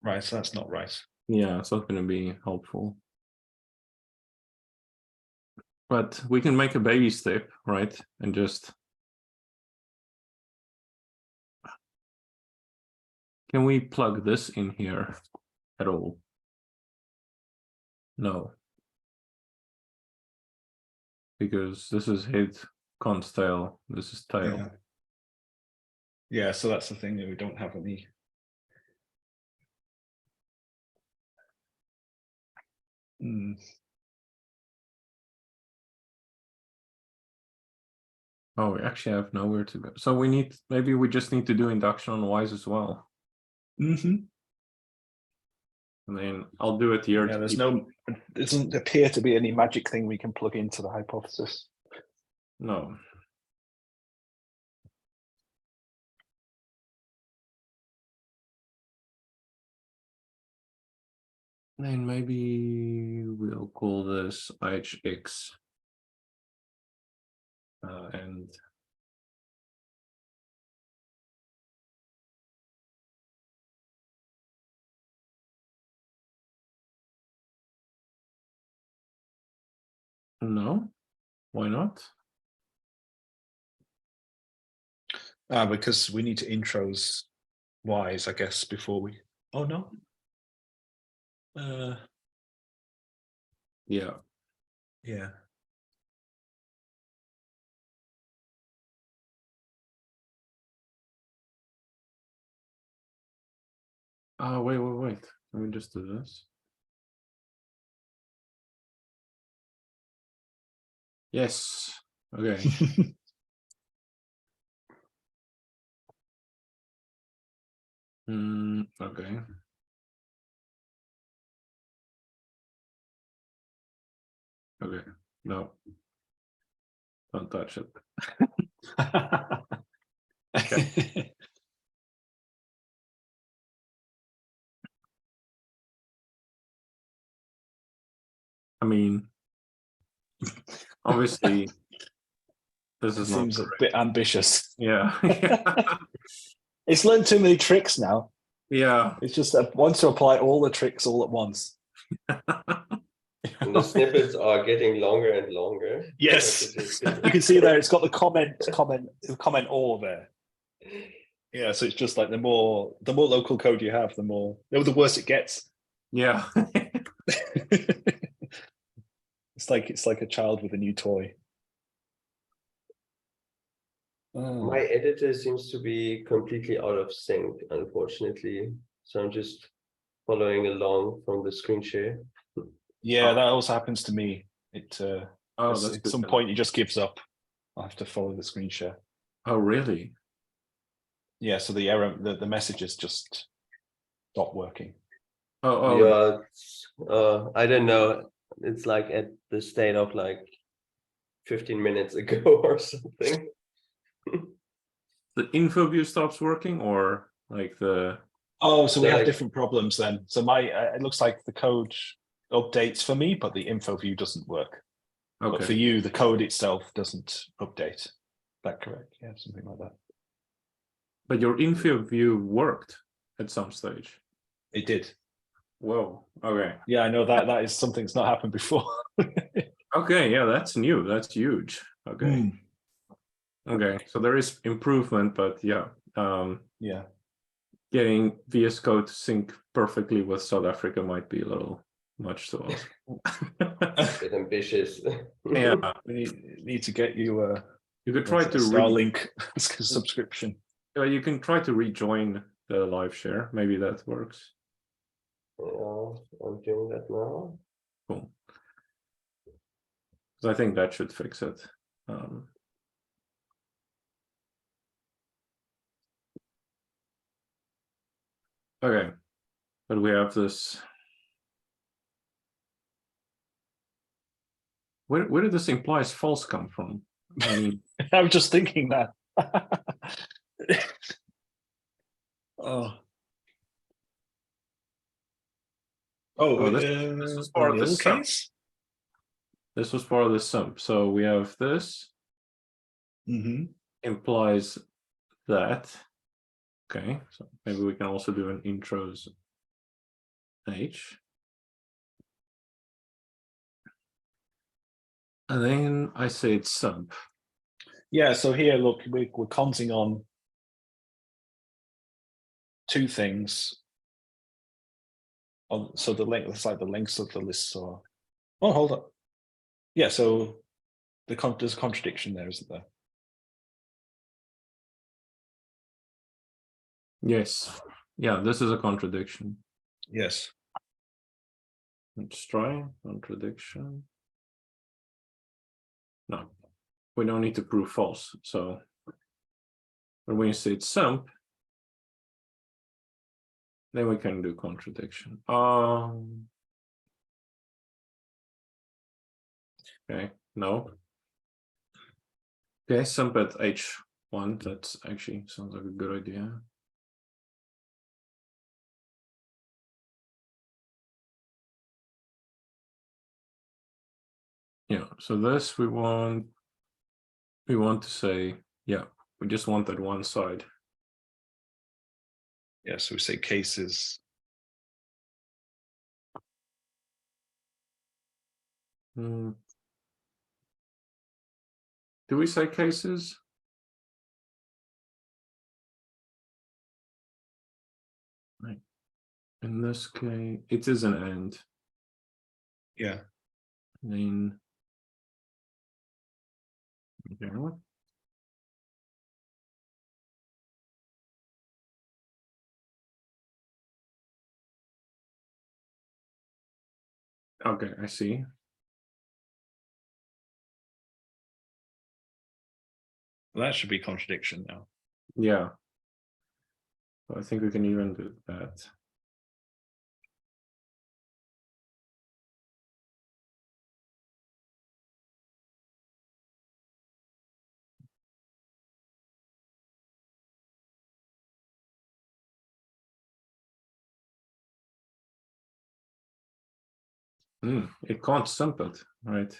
Right, so that's not right. Yeah, it's not going to be helpful. But we can make a baby step, right? And just. Can we plug this in here at all? No. Because this is head cons tail, this is tail. Yeah, so that's the thing that we don't have any. Hmm. Oh, we actually have nowhere to go. So maybe we just need to do induction on Wise as well. Mm-hmm. And then I'll do it here. Yeah, there doesn't appear to be any magic thing we can plug into the hypothesis. No. Then maybe we'll call this IHX. And no, why not? Because we need to intros Wise, I guess, before we. Oh no. Yeah. Yeah. Wait. Let me just do this. Yes. Okay. Okay. Okay. No. Don't touch it. Okay. I mean, obviously, this is not Seems a correct. bit ambitious. Yeah. It's learned too many tricks now. Yeah. It's just that wants to apply all the tricks all at once. And the snippets are getting longer and longer. Yes, you can see there. It's got the comment all there. Yeah, so it's just like the more local code you have, the worse it gets. Yeah. It's like a child with a new toy. My editor seems to be completely out of sync, unfortunately. So I'm just following along from the screen share. Yeah, that also happens to me. It that's at good some to know. point it just gives up. I have to follow the screen share. Oh, really? Yeah, so the error, the messages just stop working. Yeah, I don't know. It's like at the state of like 15 minutes ago or something. The info view stops working, or like the. Oh, so we So, have like- different problems then. So my it looks like the code updates for me, but the info view doesn't work. But for Okay. you, the code itself doesn't update. Is that correct? Yeah, something like that. But your info view worked at some stage. It did. Whoa. Okay. Yeah, I know that is something that's not happened before. Okay. Yeah, that's new. That's huge. Okay. Okay. So there is improvement, but yeah. Yeah. Getting VS Code to sync perfectly with South Africa might be a little much to ask. a bit ambitious. Yeah. We need to get you You could try to Starlink subscription. you can try to rejoin the live share. Maybe that works. Yeah, I'm doing that now. Cool. So I think that should fix it. Okay, but we have this. Where did this implies false come from? I mean, I was just thinking that. this was part of the sum. case. This was part of the sum. So we have this implies that. Okay, so maybe we can also do an intros H. And then I say it's sub. Yeah, so here, look, we're counting on two things. So the length, it's like the lengths of the lists are. Oh, hold up. Yeah, so there's a contradiction there, isn't there? Yes. Yeah, this is a contradiction. Yes. Let's try contradiction. No, we don't need to prove false. So when we say sump, then we can do contradiction. Okay, no. Okay, sump at h1. That actually sounds like a good idea. Yeah, so this we want to say, yeah, we just want that one side. Yeah, so we say cases. Do we say cases? Right. In this case, it is an and. Yeah. Then okay. Okay, I see. Well, that should be contradiction now. Yeah. I think we can even do that. It can't sump it, right?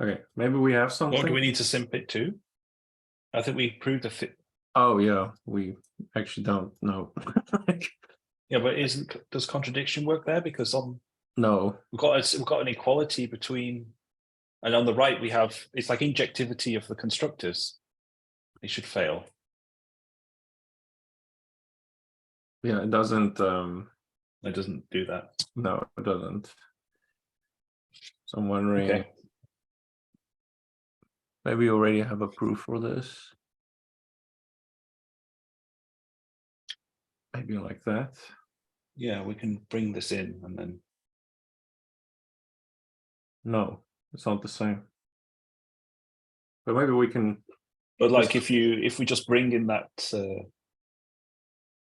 Okay, maybe we have something. What do we need to simp it to? I think we proved a fit. Oh yeah, we actually don't know. Yeah, but does contradiction work there? Because No. we've got an equality between, and on the right we have, it's like injectivity of the constructors. They should fail. Yeah, it doesn't. It doesn't do that. No, it doesn't. So I'm wondering. Okay. Maybe you already have a proof for this. Maybe like that. Yeah, we can bring this in and then. No, it's not the same. But maybe we can. But like if we just bring in that,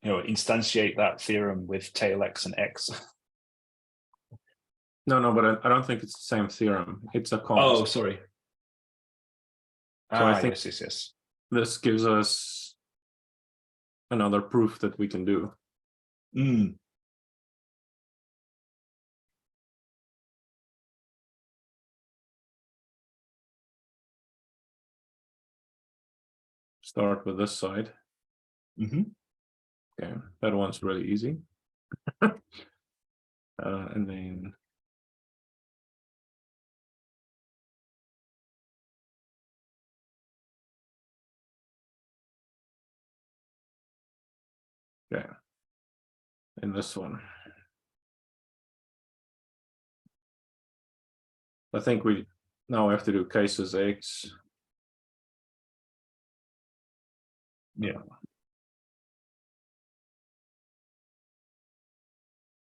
instantiate that theorem with tail x and x. No, but I don't think it's the same theorem. It's a const. Oh, sorry. So I think yes. this gives us another proof that we can do. Start with this side. Okay, that one's really easy. And then okay, and this one. I think we now have to do cases x. Yeah.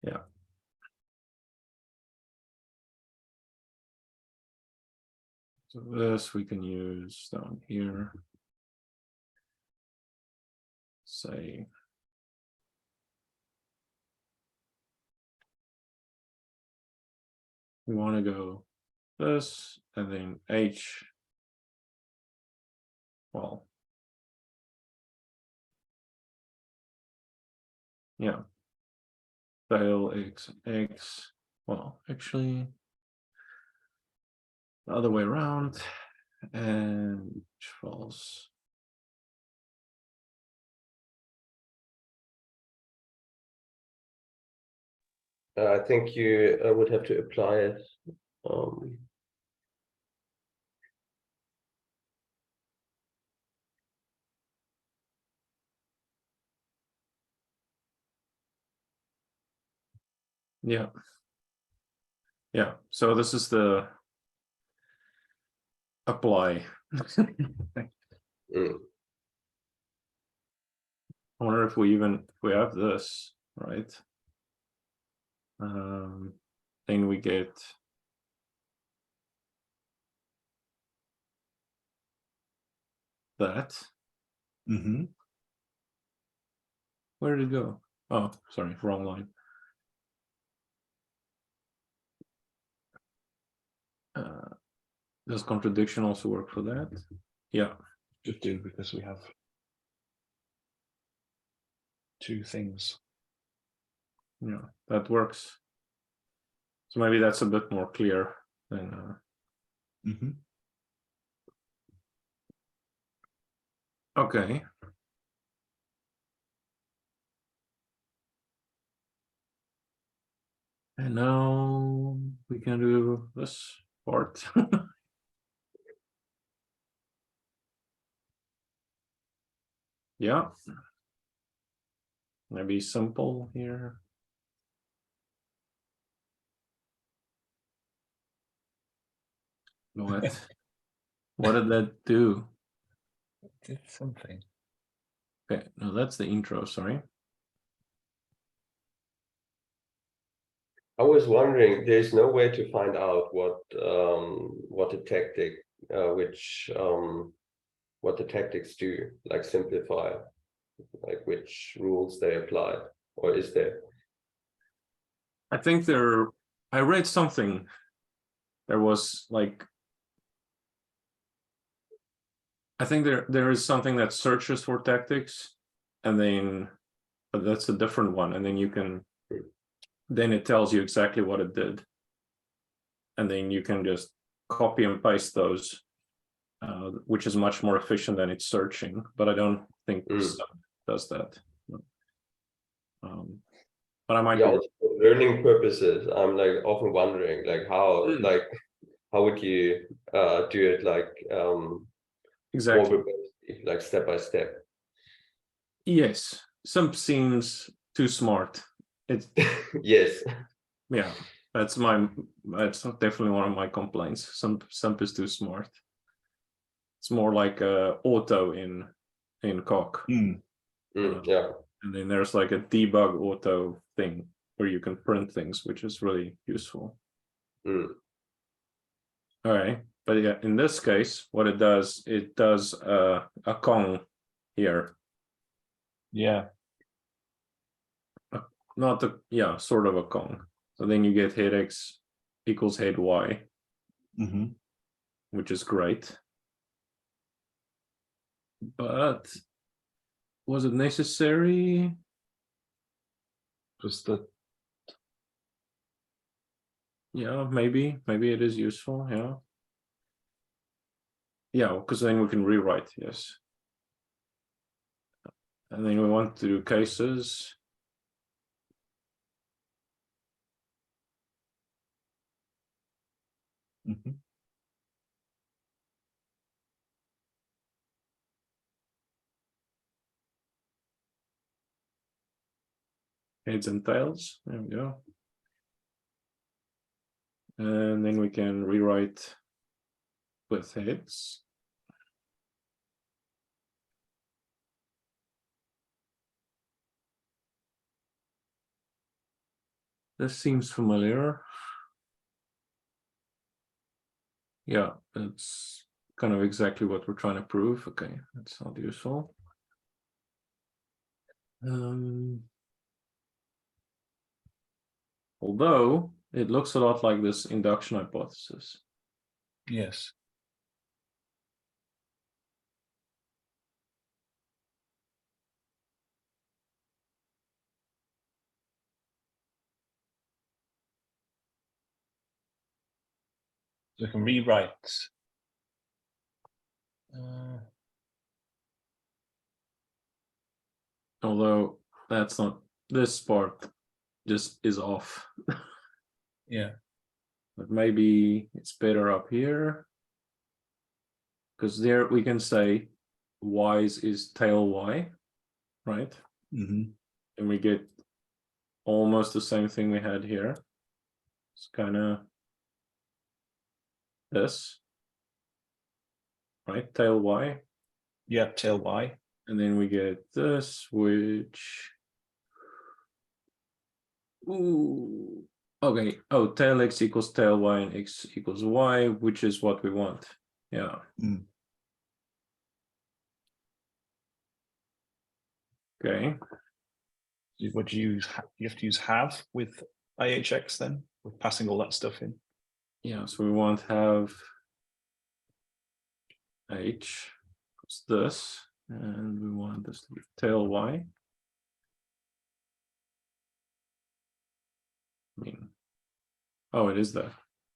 Yeah. So this we can use down here. Say we want to go this and then h. Well, yeah. Tail x. Well, actually, the other way around, and false. I think you would have to apply it. Yeah. Yeah. So this is the apply. I wonder if we have this, right? Then we get that. Mm-hmm. Where did it go? Oh, sorry, wrong line. Does contradiction also work for that? Yeah. Should do, because we have two things. Yeah, that works. So maybe that's a bit more clear than. Mm-hmm. Okay. And now we can do this part. Yeah. Maybe simple here. What? What did that do? Did something. Okay, no, that's the intro, sorry. I was wondering, there's no way to find out what the tactic, what the tactics do, like simplify, like which rules they apply, or is there? I think I read something. There was like, I think there is something that searches for tactics, and then, but that's a different one. And then then it tells you exactly what it did. And then you can just copy and paste those, which is much more efficient than it's searching. But I don't think Sub does that. But I might be. Also for learning purposes, I'm like often wondering like how would you do it like Exactly. more verbosely, like step by step? Yes, Sump seems too smart. It's Yes. yeah, that's definitely one of my complaints. Sump is too smart. It's more like auto in Coq. Yeah. And then there's like a debug auto thing where you can print things, which is really useful. All right, but yeah, in this case, what it does a Kong here. Yeah. Sort of a Kong. So then you get head x equals head y, which is great. But was it necessary? Just the. Yeah, maybe it is useful. Yeah. Yeah, because then we can rewrite, yes. And then we want to do cases. Heads and tails. There we go. And then we can rewrite with heads. This seems familiar. Yeah, it's kind of exactly what we're trying to prove. Okay, that's not useful. Although it looks a lot like this induction hypothesis. Yes. So we can rewrite. Although that's not, this part just is off. Yeah. But maybe it's better up here. Because there we can say y's is tail y, right? And we get almost the same thing we had here. It's kind of this, right? Tail y. Yeah, tail y. And then we get this, which, ooh, okay. Oh, tail x equals tail y and x equals y, which is what we want. Yeah. Mm. Okay. Would you use? You have to use have with IHX then, with passing all that stuff in. Yeah. So we want have h equals this, and we want this to be tail y. I mean, oh, it is that.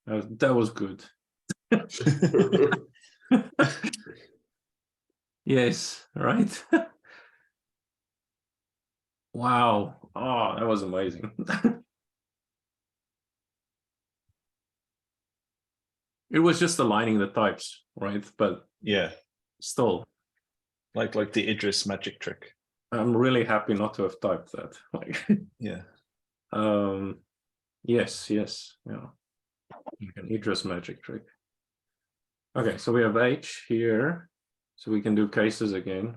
That was good. Yes, right. Wow. Oh, that was amazing. It was just aligning the types, right? But Yeah, still, like the Idris magic trick. I'm really happy not to have typed that. Like, Yeah. yes, yeah. An Idris magic trick. Okay, so we have H here, so we can do cases again.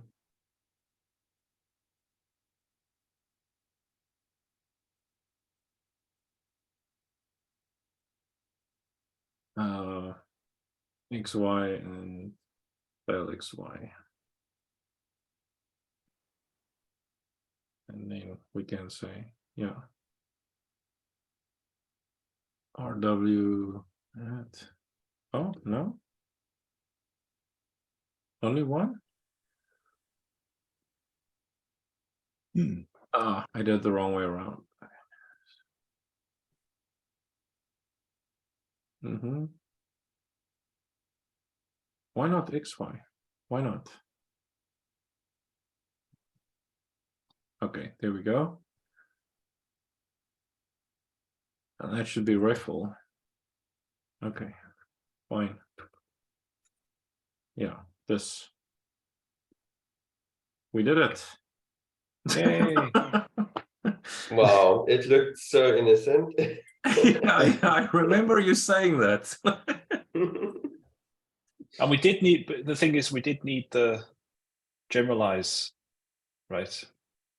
XY and fail XY. And then we can say, yeah, RW at, oh, no? Only one? Ah, I did the wrong way around. Why not XY? Why not? Okay, there we go. And that should be rifle. Okay, fine. Yeah, this. We did it. Yay. Wow, it looked so innocent. Yeah, I remember you saying that. And we did need, but the thing is, we did need the generalize, right?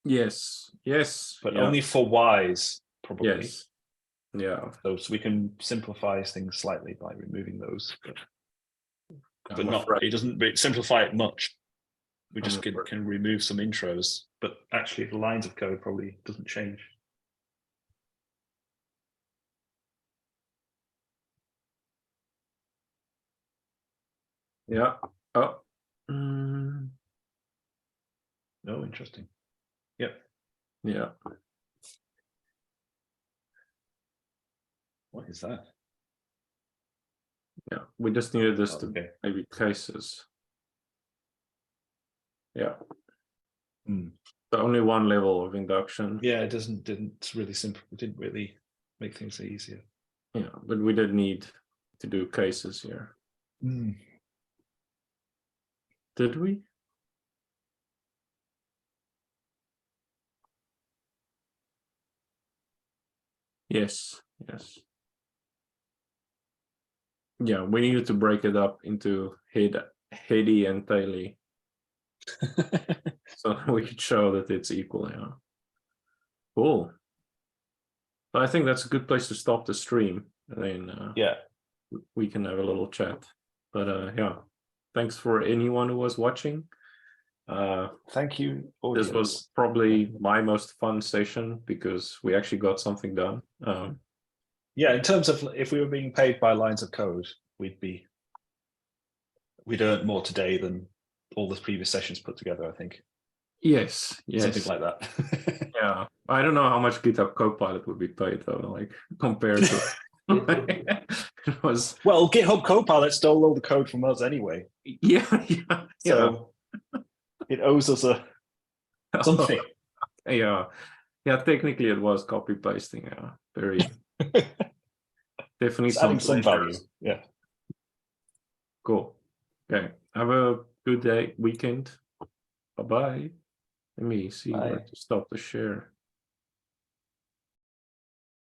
Yes, But yeah. only for Y's, probably. Yes, yeah. So we can simplify things slightly by removing those, but I'm not. afraid. It doesn't simplify it much. We I'm just afraid. can remove some intros, but actually the lines of code probably doesn't change. Yeah. Oh. No, interesting. Yep. Yeah. What is that? Yeah. We just needed this to Okay. maybe cases. Yeah. The only one level of induction. Yeah, it didn't really simple. It didn't really make things easier. Yeah, but we did need to do cases here. Did we? Yes. Yeah, we needed to break it up into heady and taily, so we could show that it's equal. Yeah. Cool. I think that's a good place to stop the stream. And then Yeah. we can have a little chat. But yeah, thanks for anyone who was watching. Thank you, audience. This was probably my most fun session because we actually got something done. Yeah, in terms of if we were being paid by lines of code, we'd earn more today than all the previous sessions put together, I think. Yes. Something like that. Yeah, I don't know how much GitHub Copilot would be paid though, like compared to it was. Well, GitHub Copilot stole all the code from us anyway. Yeah. So it owes us something. Yeah, technically it was copy pasting. Yeah, very definitely It's adding some value. pleasures. Yeah. Cool. Okay. Have a good day, weekend. Bye bye. Let me see where to stop the share.